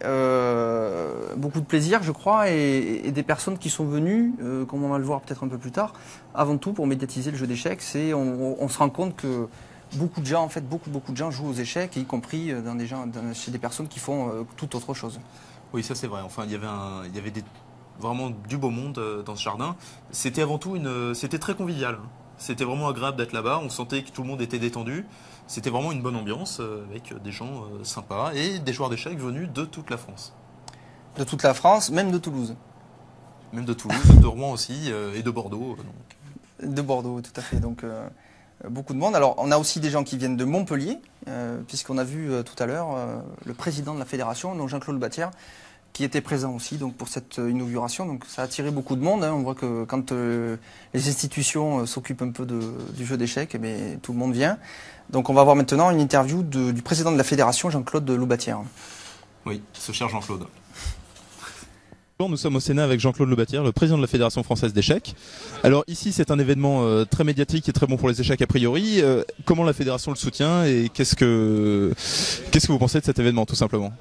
A: Beaucoup de plaisir, je crois, et des personnes qui sont venues, comme on va le voir peut-être un peu plus tard, avant tout pour médiatiser le jeu d'échecs. On se rend compte que beaucoup de gens, en fait, beaucoup de gens jouent aux échecs, y compris chez des personnes qui font tout autre chose.
B: Oui, ça c'est vrai. Enfin, il y avait vraiment du beau monde dans ce jardin. C'était avant tout c'était très convivial. C'était vraiment agréable d'être là-bas. On sentait que tout le monde était détendu. C'était vraiment une bonne ambiance avec des gens sympas et des joueurs d'échecs venus de toute la France.
A: De toute la France, même de Toulouse.
B: Même de Toulouse, de Rouen aussi et de Bordeaux. Donc.
A: De Bordeaux, tout à fait. Donc beaucoup de monde. Alors on a aussi des gens qui viennent de Montpellier, puisqu'on a vu tout à l'heure le président de la fédération, donc Jean-Claude Loubatière, qui était présent aussi donc, pour cette inauguration. Donc ça a attiré beaucoup de monde. On voit que quand les institutions s'occupent un peu du jeu d'échecs, tout le monde vient. Donc on va voir maintenant une interview du président de la fédération, Jean-Claude Loubatière.
B: Oui, ce cher Jean-Claude.
C: Nous sommes au Sénat avec Jean-Claude Lebatière, le président de la Fédération française d'échecs. Alors ici, c'est un événement très médiatique et très bon pour les échecs a priori. Comment la fédération le soutient et qu'est-ce que vous pensez de cet événement tout simplement ?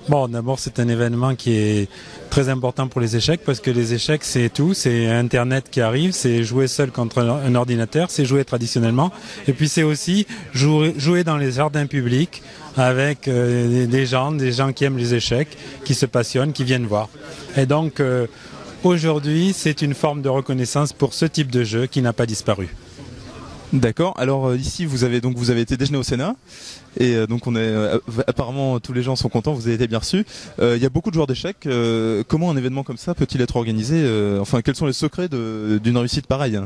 K: Bon, d'abord, c'est un événement qui est très important pour les échecs parce que les échecs, c'est tout. C'est Internet qui arrive, c'est jouer seul contre un ordinateur, c'est jouer traditionnellement. Et puis, c'est aussi jouer dans les jardins publics avec des gens qui aiment les échecs, qui se passionnent, qui viennent voir. Et donc, aujourd'hui, c'est une forme de reconnaissance pour ce type de jeu qui n'a pas disparu.
C: D'accord. Alors ici, vous avez été déjeuner au Sénat et donc apparemment tous les gens sont contents. Vous avez été bien reçus. Il y a beaucoup de joueurs d'échecs. Comment un événement comme ça peut-il être organisé ? Enfin, quels sont les secrets d'une réussite pareille ?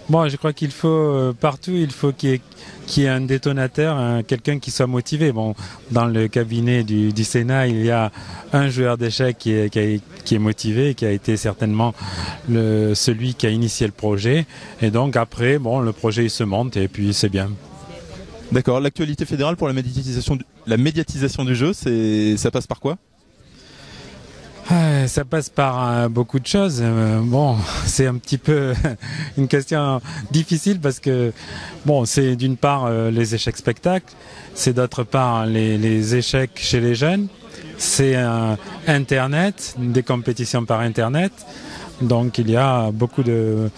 K: Bon, je crois qu'il faut partout, il faut qu'il y ait un détonateur, quelqu'un qui soit motivé. Bon, dans le cabinet du Sénat, il y a un joueur d'échecs qui est motivé, qui a été certainement celui qui a initié le projet. Et donc après, bon, le projet il se monte et puis c'est bien.
C: D'accord. L'actualité fédérale pour la médiatisation du jeu, ça passe par quoi ?
K: Ça passe par beaucoup de choses. Bon, c'est un petit peu une question difficile parce que bon, c'est d'une part les échecs spectacles, c'est d'autre part les échecs chez les jeunes, c'est Internet, des compétitions par Internet. Donc il y a beaucoup de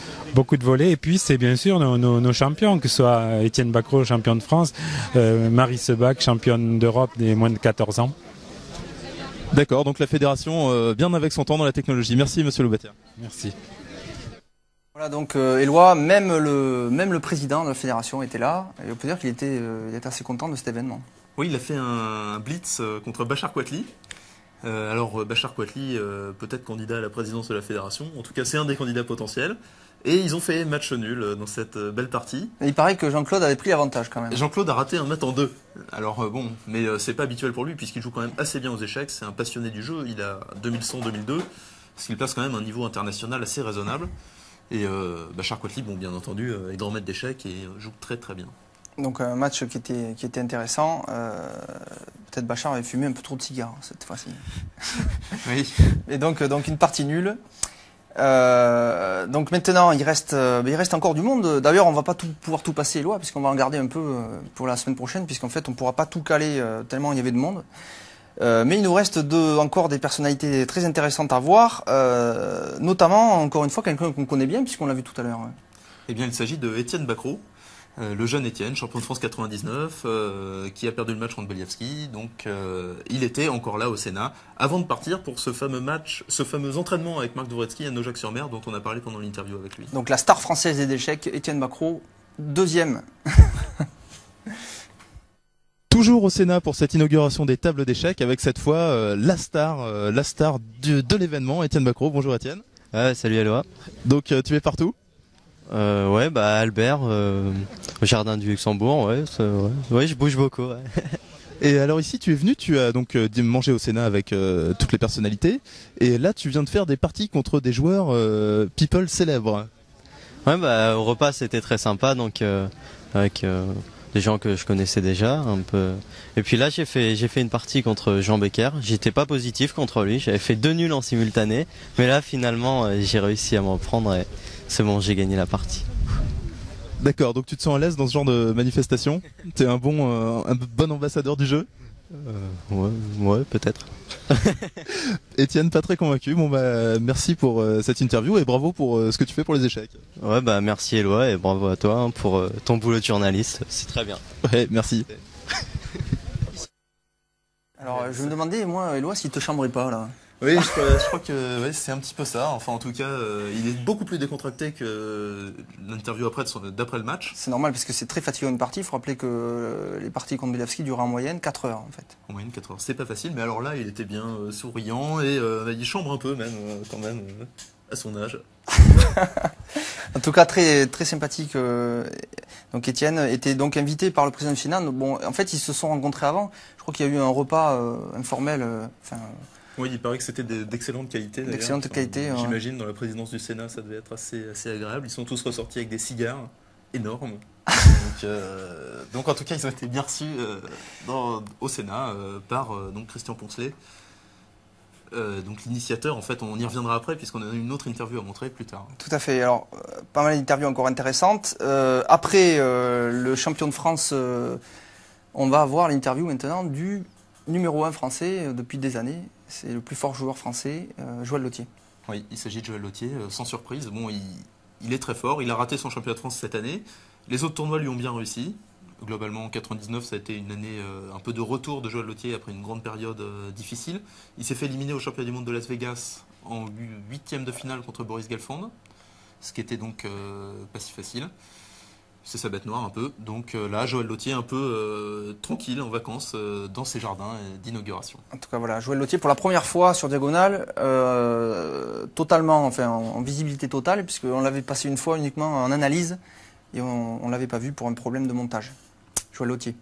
K: volets et puis c'est bien sûr nos champions, que ce soit Étienne Bacrot, champion de France, Marie Sebach, championne d'Europe des moins de 14 ans.
C: D'accord, donc la fédération bien avec son temps dans la technologie. Merci monsieur Lebatière.
K: Merci.
A: Voilà donc Éloi, même le président de la fédération était là et on peut dire qu'il était assez content de cet événement.
B: Oui, il a fait un blitz contre Bachar Quatli. Alors Bachar Quatli, peut-être candidat à la présidence de la fédération, en tout cas c'est un des candidats potentiels. Et ils ont fait match nul dans cette belle partie.
A: Et il paraît que Jean-Claude avait pris l'avantage quand même.
B: Jean-Claude a raté un mat en 2. Alors bon, mais c'est pas habituel pour lui puisqu'il joue quand même assez bien aux échecs. C'est un passionné du jeu. Il a 2100-2002, ce qui le place quand même à un niveau international assez raisonnable. Et Bachar Quatli, bon bien entendu, est grand maître d'échecs et joue très très bien.
A: Donc un match qui était intéressant. Peut-être Bachar avait fumé un peu trop de cigares cette fois-ci.
B: Oui.
A: Et donc une partie nulle. Donc maintenant il reste encore du monde. D'ailleurs on va pas pouvoir tout passer Éloi puisqu'on va en garder un peu pour la semaine prochaine puisqu'en fait on pourra pas tout caler tellement il y avait de monde. Mais il nous reste encore des personnalités très intéressantes à voir, notamment encore une fois quelqu'un qu'on connaît bien puisqu'on l'a vu tout à l'heure.
B: Eh bien il s'agit de Étienne Bacrot. Le jeune Étienne, champion de France 99, qui a perdu le match contre Beliavski. Donc il était encore là au Sénat avant de partir pour ce fameux match, ce fameux entraînement avec Marc Dvoretsky à Naujac-sur-Mer dont on a parlé pendant l'interview avec lui.
A: Donc la star française des échecs, Étienne Bacrot, deuxième.
C: Toujours au Sénat pour cette inauguration des tables d'échecs avec cette fois la star de l'événement, Étienne Bacrot. Bonjour Étienne.
F: Salut Éloi.
C: Donc tu es partout ?
F: Ouais, Albert, au jardin du Luxembourg, ouais, je bouge beaucoup. Ouais.
C: Et alors ici, tu es venu, tu as donc mangé au Sénat avec toutes les personnalités, et là tu viens de faire des parties contre des joueurs people célèbres.
F: Ouais, au repas c'était très sympa, donc avec des gens que je connaissais déjà un peu. Et puis là j'ai fait une partie contre Jean Becker. J'étais pas positif contre lui, j'avais fait 2 nuls en simultané, mais là finalement j'ai réussi à m'en prendre et c'est bon, j'ai gagné la partie.
C: D'accord, donc tu te sens à l'aise dans ce genre de manifestation ? T'es un bon ambassadeur du jeu ?
F: Ouais, peut-être.
C: Étienne, pas très convaincu. Bon merci pour cette interview et bravo pour ce que tu fais pour les échecs.
F: Ouais, merci Éloi et bravo à toi pour ton boulot de journaliste, c'est très bien.
C: Ouais, merci.
A: Alors je me demandais, moi, Éloi, s'il te chambrait pas là.
B: Oui, je crois que ouais, c'est un petit peu ça. Enfin, en tout cas, il est beaucoup plus décontracté que l'interview d'après le match.
A: C'est normal parce que c'est très fatigant une partie. Il faut rappeler que les parties contre Beliavski durent en moyenne 4 heures en fait.
B: En moyenne 4 heures. C'est pas facile, mais alors là, il était bien souriant et il chambre un peu même, quand même, à son âge.
A: En tout cas, très, très sympathique. Donc Étienne était donc invité par le président du Sénat. Bon, en fait, ils se sont rencontrés avant. Je crois qu'il y a eu un repas informel.
B: Oui, il paraît que c'était d'excellente qualité.
A: D'excellente qualité.
B: J'imagine, dans la présidence du Sénat, ça devait être assez agréable. Ils sont tous ressortis avec des cigares énormes. Donc en tout cas, ils ont été bien reçus au Sénat par donc Christian Poncelet. donc l'initiateur, en fait, on y reviendra après puisqu'on a une autre interview à montrer plus tard.
A: Tout à fait. Alors, pas mal d'interviews encore intéressantes. Après le champion de France, on va avoir l'interview maintenant du numéro 1 français depuis des années. C'est le plus fort joueur français, Joël Lautier.
B: Oui, il s'agit de Joël Lautier, sans surprise. Bon, il est très fort, il a raté son championnat de France cette année. Les autres tournois lui ont bien réussi. Globalement, en 99, ça a été une année un peu de retour de Joël Lautier après une grande période difficile. Il s'est fait éliminer au championnat du monde de Las Vegas en 8e de finale contre Boris Gelfand, ce qui était donc pas si facile. C'est sa bête noire un peu. Donc là, Joël Lautier un peu tranquille en vacances dans ses jardins d'inauguration.
A: En tout cas, voilà, Joël Lautier pour la première fois sur Diagonale, totalement, enfin en visibilité totale, puisqu'on l'avait passé une fois uniquement en analyse et on ne l'avait pas vu pour un problème de montage. Joël Lautier.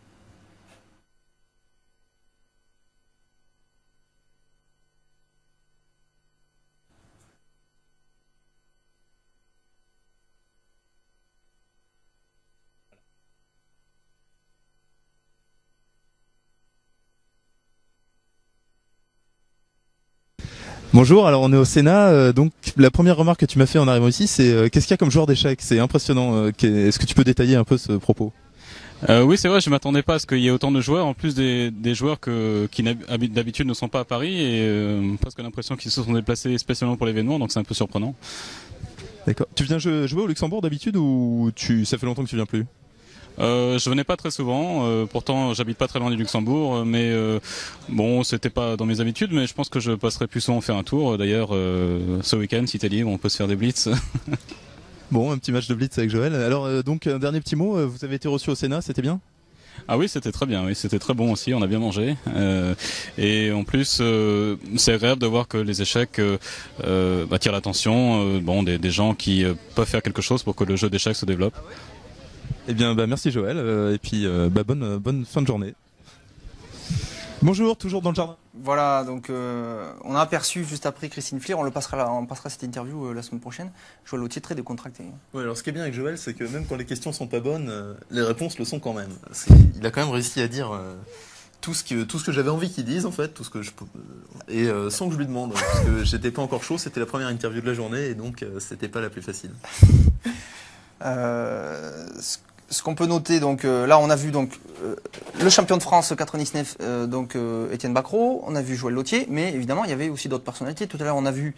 C: Bonjour, alors on est au Sénat, donc la première remarque que tu m'as fait en arrivant ici, c'est qu'est-ce qu'il y a comme joueur d'échecs? C'est impressionnant, est-ce que tu peux détailler un peu ce propos?
L: Oui, c'est vrai, je m'attendais pas à ce qu'il y ait autant de joueurs, en plus des joueurs qui d'habitude ne sont pas à Paris, et presque l'impression qu'ils se sont déplacés spécialement pour l'événement, donc c'est un peu surprenant.
C: D'accord. Tu viens jouer au Luxembourg d'habitude ou ça fait longtemps que tu viens plus?
L: Je venais pas très souvent, pourtant j'habite pas très loin du Luxembourg, mais bon, c'était pas dans mes habitudes, mais je pense que je passerai plus souvent faire un tour. D'ailleurs, ce week-end, si t'es libre, on peut se faire des blitz.
C: Bon, un petit match de blitz avec Joël. Alors donc un dernier petit mot, vous avez été reçu au Sénat, c'était bien?
L: Ah oui, c'était très bien, oui, c'était très bon aussi, on a bien mangé. Et en plus, c'est agréable de voir que les échecs attirent l'attention des gens qui peuvent faire quelque chose pour que le jeu d'échecs se développe.
C: Eh bien, merci Joël, et puis bonne fin de journée. Bonjour, toujours dans le jardin.
A: Voilà, donc on a aperçu juste après Christine Flier, on passera cette interview la semaine prochaine. Joël Lautier très décontracté.
B: Ouais, alors ce qui est bien avec Joël, c'est que même quand les questions sont pas bonnes, les réponses le sont quand même. Il a quand même réussi à dire tout ce que j'avais envie qu'il dise en fait, tout ce que et sans que je lui demande, parce que j'étais pas encore chaud, c'était la première interview de la journée et donc c'était pas la plus facile.
A: Ce qu'on peut noter, donc là on a vu donc le champion de France 99, Étienne Bacrot, on a vu Joël Lautier, mais évidemment il y avait aussi d'autres personnalités. Tout à l'heure on a vu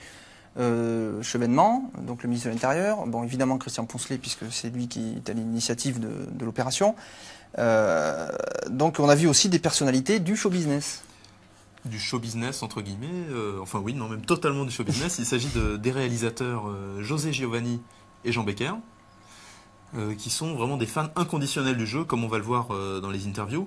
A: Chevènement, donc le ministre de l'Intérieur, bon évidemment Christian Poncelet puisque c'est lui qui est à l'initiative de l'opération. Donc on a vu aussi des personnalités du show business.
B: Du show business entre guillemets, enfin oui, non même totalement du show business. Il s'agit des réalisateurs José Giovanni et Jean Becker. Qui sont vraiment des fans inconditionnels du jeu, comme on va le voir dans les interviews.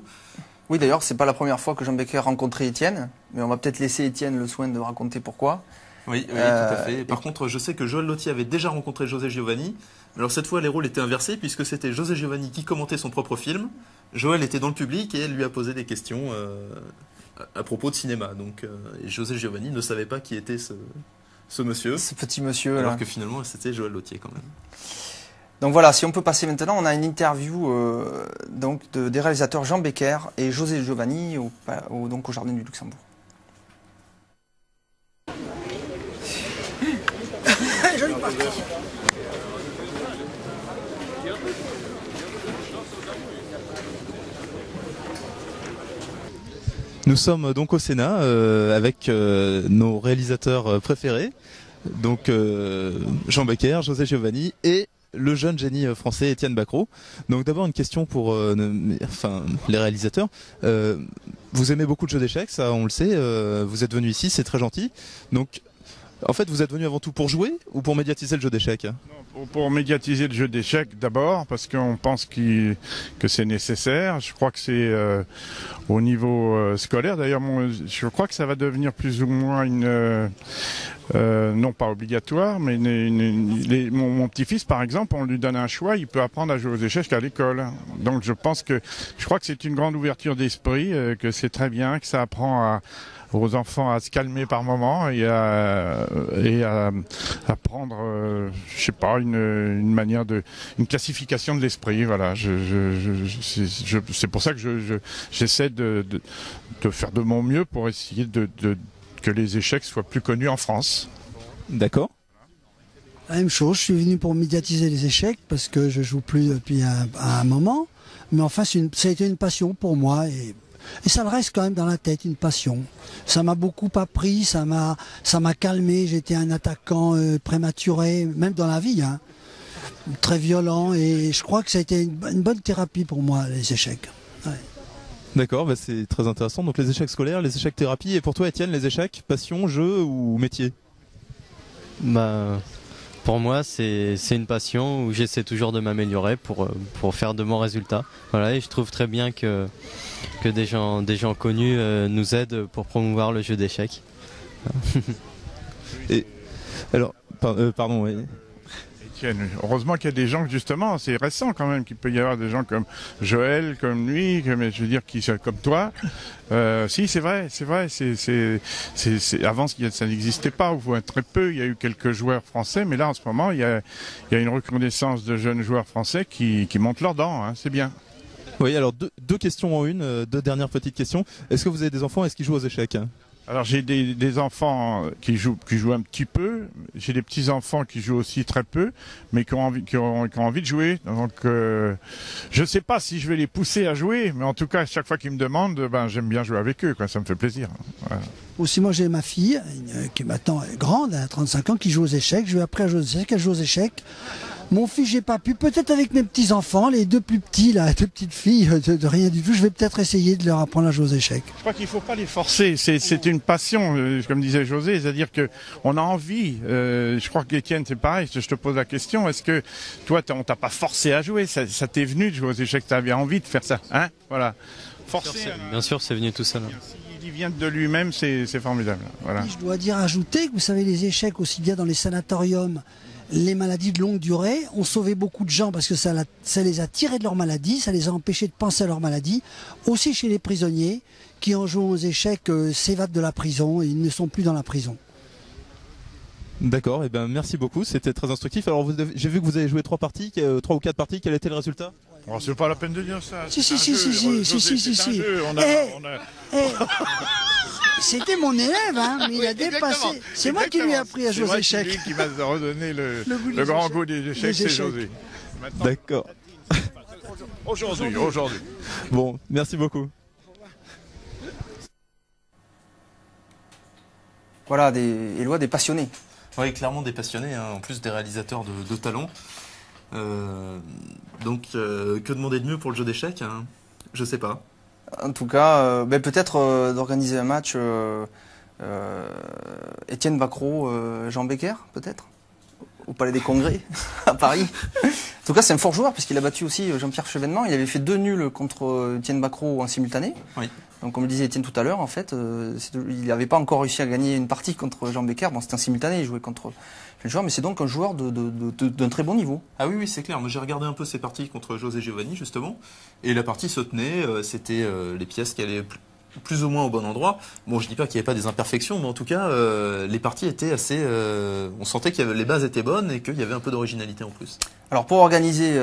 A: Oui, d'ailleurs, c'est pas la première fois que Jean Becker rencontrait Étienne, mais on va peut-être laisser Étienne le soin de raconter pourquoi.
B: Oui, tout à fait. Par contre, je sais que Joël Lautier avait déjà rencontré José Giovanni. Alors cette fois, les rôles étaient inversés, puisque c'était José Giovanni qui commentait son propre film. Joël était dans le public et elle lui a posé des questions à propos de cinéma. Donc, et José Giovanni ne savait pas qui était ce monsieur.
A: Ce petit monsieur.
B: Alors
A: là.
B: que finalement, c'était Joël Lautier quand même.
A: Donc voilà, si on peut passer maintenant, on a une interview des réalisateurs Jean Becker et José Giovanni au Jardin du Luxembourg.
I: Jolie partie.
C: Nous sommes donc au Sénat avec nos réalisateurs préférés, donc Jean Becker, José Giovanni et le jeune génie français Étienne Bacrot. Donc d'abord une question pour les réalisateurs. Vous aimez beaucoup le jeu d'échecs, ça on le sait. Vous êtes venu ici, c'est très gentil. Donc en fait vous êtes venu avant tout pour jouer ou pour médiatiser le jeu d'échecs?
M: Pour médiatiser le jeu d'échecs d'abord, parce qu'on pense que c'est nécessaire. Je crois que c'est au niveau scolaire. D'ailleurs, je crois que ça va devenir plus ou moins non pas obligatoire, mais mon petit-fils, par exemple, on lui donne un choix, il peut apprendre à jouer aux échecs à l'école. Donc je crois que c'est une grande ouverture d'esprit, que c'est très bien, que ça apprend aux enfants à se calmer par moment et à prendre, je sais pas, une manière une classification de l'esprit. Voilà, c'est pour ça que j'essaie de faire de mon mieux pour essayer que les échecs soient plus connus en France.
C: D'accord.
N: La même chose, je suis venu pour médiatiser les échecs parce que je joue plus depuis un moment. Mais enfin, ça a été une passion pour moi et ça le reste quand même dans la tête, une passion. Ça m'a beaucoup appris, ça m'a calmé. J'étais un attaquant prématuré, même dans la vie, hein, très violent. Et je crois que ça a été une bonne thérapie pour moi, les échecs. Ouais.
C: D'accord, bah c'est très intéressant. Donc les échecs scolaires, les échecs thérapie. Et pour toi, Étienne, les échecs, passion, jeu ou métier?
F: Bah, pour moi, c'est une passion où j'essaie toujours de m'améliorer pour faire de bons résultats. Voilà, et je trouve très bien que des gens connus nous aident pour promouvoir le jeu d'échecs.
C: Et alors, pardon, oui.
M: Heureusement qu'il y a des gens, justement, c'est récent quand même, qu'il peut y avoir des gens comme Joël, comme lui, je veux dire, comme toi. Si, c'est vrai. Avant, ça n'existait pas, ou très peu. Il y a eu quelques joueurs français, mais là, en ce moment, il y a une recrudescence de jeunes joueurs français qui montent leurs dents. Hein, c'est bien.
C: Oui, alors deux questions en une, deux dernières petites questions. Est-ce que vous avez des enfants? Est-ce qu'ils jouent aux échecs?
M: Alors j'ai des enfants qui jouent un petit peu, j'ai des petits enfants qui jouent aussi très peu, mais qui ont envie de jouer. Donc je sais pas si je vais les pousser à jouer, mais en tout cas chaque fois qu'ils me demandent, j'aime bien jouer avec eux, quoi, ça me fait plaisir. Voilà.
N: Aussi, moi j'ai ma fille qui est maintenant grande, elle a 35 ans, qui joue aux échecs. Je vais après à jouer aux échecs, elle joue aux échecs. Mon fils, j'ai pas pu. Peut-être avec mes petits enfants, les deux plus petits, là, deux petites filles, de rien du tout. Je vais peut-être essayer de leur apprendre à jouer aux échecs.
M: Je crois qu'il faut pas les forcer. C'est une passion, comme disait José, c'est-à-dire que on a envie. Je crois que Étienne, c'est pareil. Je te pose la question. Est-ce que toi, on t'a pas forcé à jouer? Ça t'est venu de jouer aux échecs? T'avais envie de faire ça, hein? Voilà. Forcer.
F: Bien sûr, c'est venu tout seul.
M: Il vient de lui-même, c'est formidable. Voilà.
N: Et je dois ajouter que vous savez, les échecs aussi bien dans les sanatoriums. Les maladies de longue durée ont sauvé beaucoup de gens parce que ça les a tirés de leur maladie, ça les a empêchés de penser à leur maladie. Aussi chez les prisonniers qui en jouant aux échecs s'évadent de la prison et ils ne sont plus dans la prison.
C: D'accord, et ben merci beaucoup, c'était très instructif. Alors j'ai vu que vous avez joué 3 ou 4 parties, quel était le résultat?
M: Oh, c'est pas la peine de dire ça.
N: Si. C'était mon élève, hein, mais il a dépassé. C'est moi qui lui ai appris à jouer aux échecs.
M: C'est lui qui m'a redonné le grand goût des échecs, c'est José.
C: D'accord.
M: Aujourd'hui.
C: Bon, merci beaucoup.
A: Voilà, Éloi, des passionnés.
B: Oui, clairement des passionnés, hein, en plus des réalisateurs de talent. Donc, que demander de mieux pour le jeu d'échecs, hein, je sais pas.
A: En tout cas, peut-être d'organiser un match Étienne Bacrot, Jean Becker, peut-être, au Palais des Congrès, à Paris. En tout cas, c'est un fort joueur, parce qu'il a battu aussi Jean-Pierre Chevènement. Il avait fait 2 nuls contre Étienne Bacrot en simultané. Oui. Donc, comme le disait Étienne tout à l'heure, en fait, il n'avait pas encore réussi à gagner une partie contre Jean Becker. Bon, c'était un simultané, il jouait contre le joueur, mais c'est donc un joueur d'un très bon niveau.
B: Ah oui, c'est clair. Moi, j'ai regardé un peu ses parties contre José Giovanni, justement, et la partie se tenait. C'était les pièces qui allaient plus ou moins au bon endroit. Bon, je dis pas qu'il n'y avait pas des imperfections, mais en tout cas, les parties étaient assez... on sentait que les bases étaient bonnes et qu'il y avait un peu d'originalité en plus.
A: Alors, pour organiser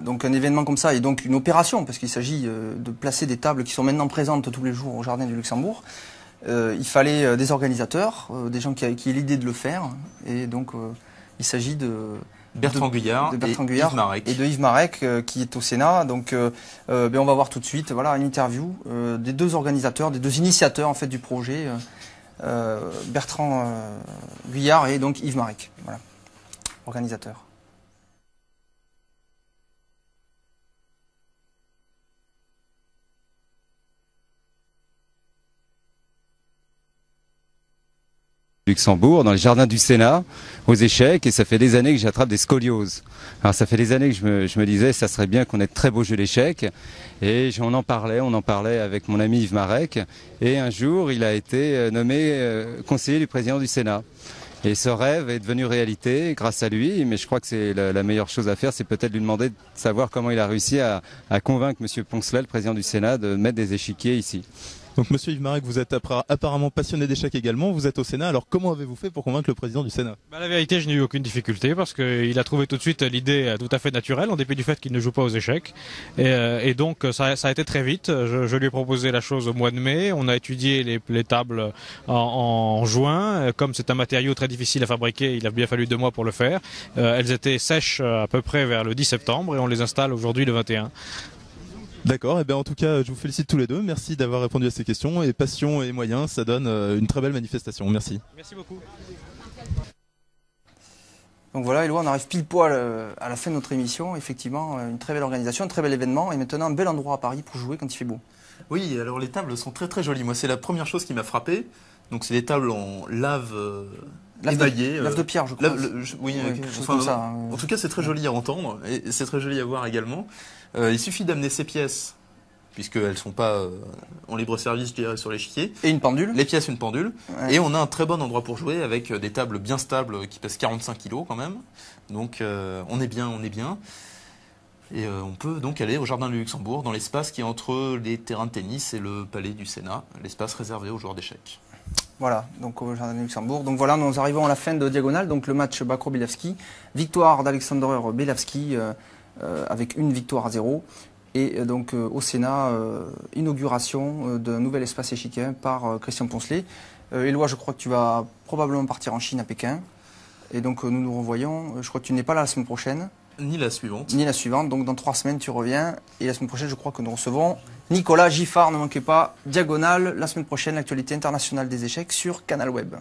A: donc un événement comme ça, et donc une opération, parce qu'il s'agit de placer des tables qui sont maintenant présentes tous les jours au Jardin du Luxembourg, il fallait des organisateurs, des gens qui aient l'idée de le faire, et donc il s'agit de
B: Bertrand Guyard et Yves Marek.
A: Et de Yves Marek qui est au Sénat. Donc on va voir tout de suite une interview des 2 organisateurs, des 2 initiateurs en fait du projet, Bertrand Guyard et donc Yves Marek. Voilà, organisateurs.
O: Luxembourg, dans les jardins du Sénat, aux échecs, et ça fait des années que j'attrape des scolioses. Alors ça fait des années que je me disais, ça serait bien qu'on ait de très beaux jeux d'échecs, et on en parlait avec mon ami Yves Marek, et un jour il a été nommé conseiller du président du Sénat. Et ce rêve est devenu réalité grâce à lui, mais je crois que c'est la meilleure chose à faire, c'est peut-être lui demander de savoir comment il a réussi à convaincre M. Poncelet, le président du Sénat, de mettre des échiquiers ici.
C: Donc Monsieur Yves Marek, vous êtes apparemment passionné d'échecs également, vous êtes au Sénat, alors comment avez-vous fait pour convaincre le président du Sénat?
P: La vérité, je n'ai eu aucune difficulté parce qu'il a trouvé tout de suite l'idée tout à fait naturelle, en dépit du fait qu'il ne joue pas aux échecs. Et donc ça a été très vite. Je lui ai proposé la chose au mois de mai. On a étudié les tables en juin. Comme c'est un matériau très difficile à fabriquer, il a bien fallu 2 mois pour le faire. Elles étaient sèches à peu près vers le 10 septembre et on les installe aujourd'hui le 21.
C: D'accord, et bien en tout cas je vous félicite tous les deux, merci d'avoir répondu à ces questions, et passion et moyens, ça donne une très belle manifestation, merci.
P: Merci beaucoup.
A: Donc voilà, Éloi, on arrive pile poil à la fin de notre émission, effectivement, une très belle organisation, un très bel événement, et maintenant un bel endroit à Paris pour jouer quand il fait beau.
B: Oui, alors les tables sont très très jolies, moi c'est la première chose qui m'a frappé, donc c'est des tables en lave émaillée.
A: Lave de pierre, je crois.
B: Oui,
A: enfin, comme ça,
B: en tout cas c'est très joli à entendre, et c'est très joli à voir également. Il suffit d'amener ces pièces, puisqu'elles ne sont pas en libre service, je dirais, sur l'échiquier.
A: Et une pendule.
B: Les pièces, une pendule. Ouais. Et on a un très bon endroit pour jouer avec des tables bien stables qui pèsent 45 kilos quand même. Donc on est bien, on est bien. Et on peut donc aller au Jardin du Luxembourg, dans l'espace qui est entre les terrains de tennis et le palais du Sénat, l'espace réservé aux joueurs d'échecs.
A: Voilà, donc au Jardin du Luxembourg. Donc voilà, nous arrivons à la fin de Diagonale, donc le match Bacrot-Bielawski. Victoire d'Alexander Bielawski avec une victoire à 0. Et donc au Sénat, inauguration d'un nouvel espace échiquier par Christian Poncelet. Éloi, je crois que tu vas probablement partir en Chine, à Pékin. Et donc nous nous revoyons. Je crois que tu n'es pas là la semaine prochaine.
B: Ni la suivante.
A: Ni la suivante. Donc dans 3 semaines, tu reviens. Et la semaine prochaine, je crois que nous recevons Nicolas Giffard. Ne manquez pas Diagonale. La semaine prochaine, l'actualité internationale des échecs sur Canal Web.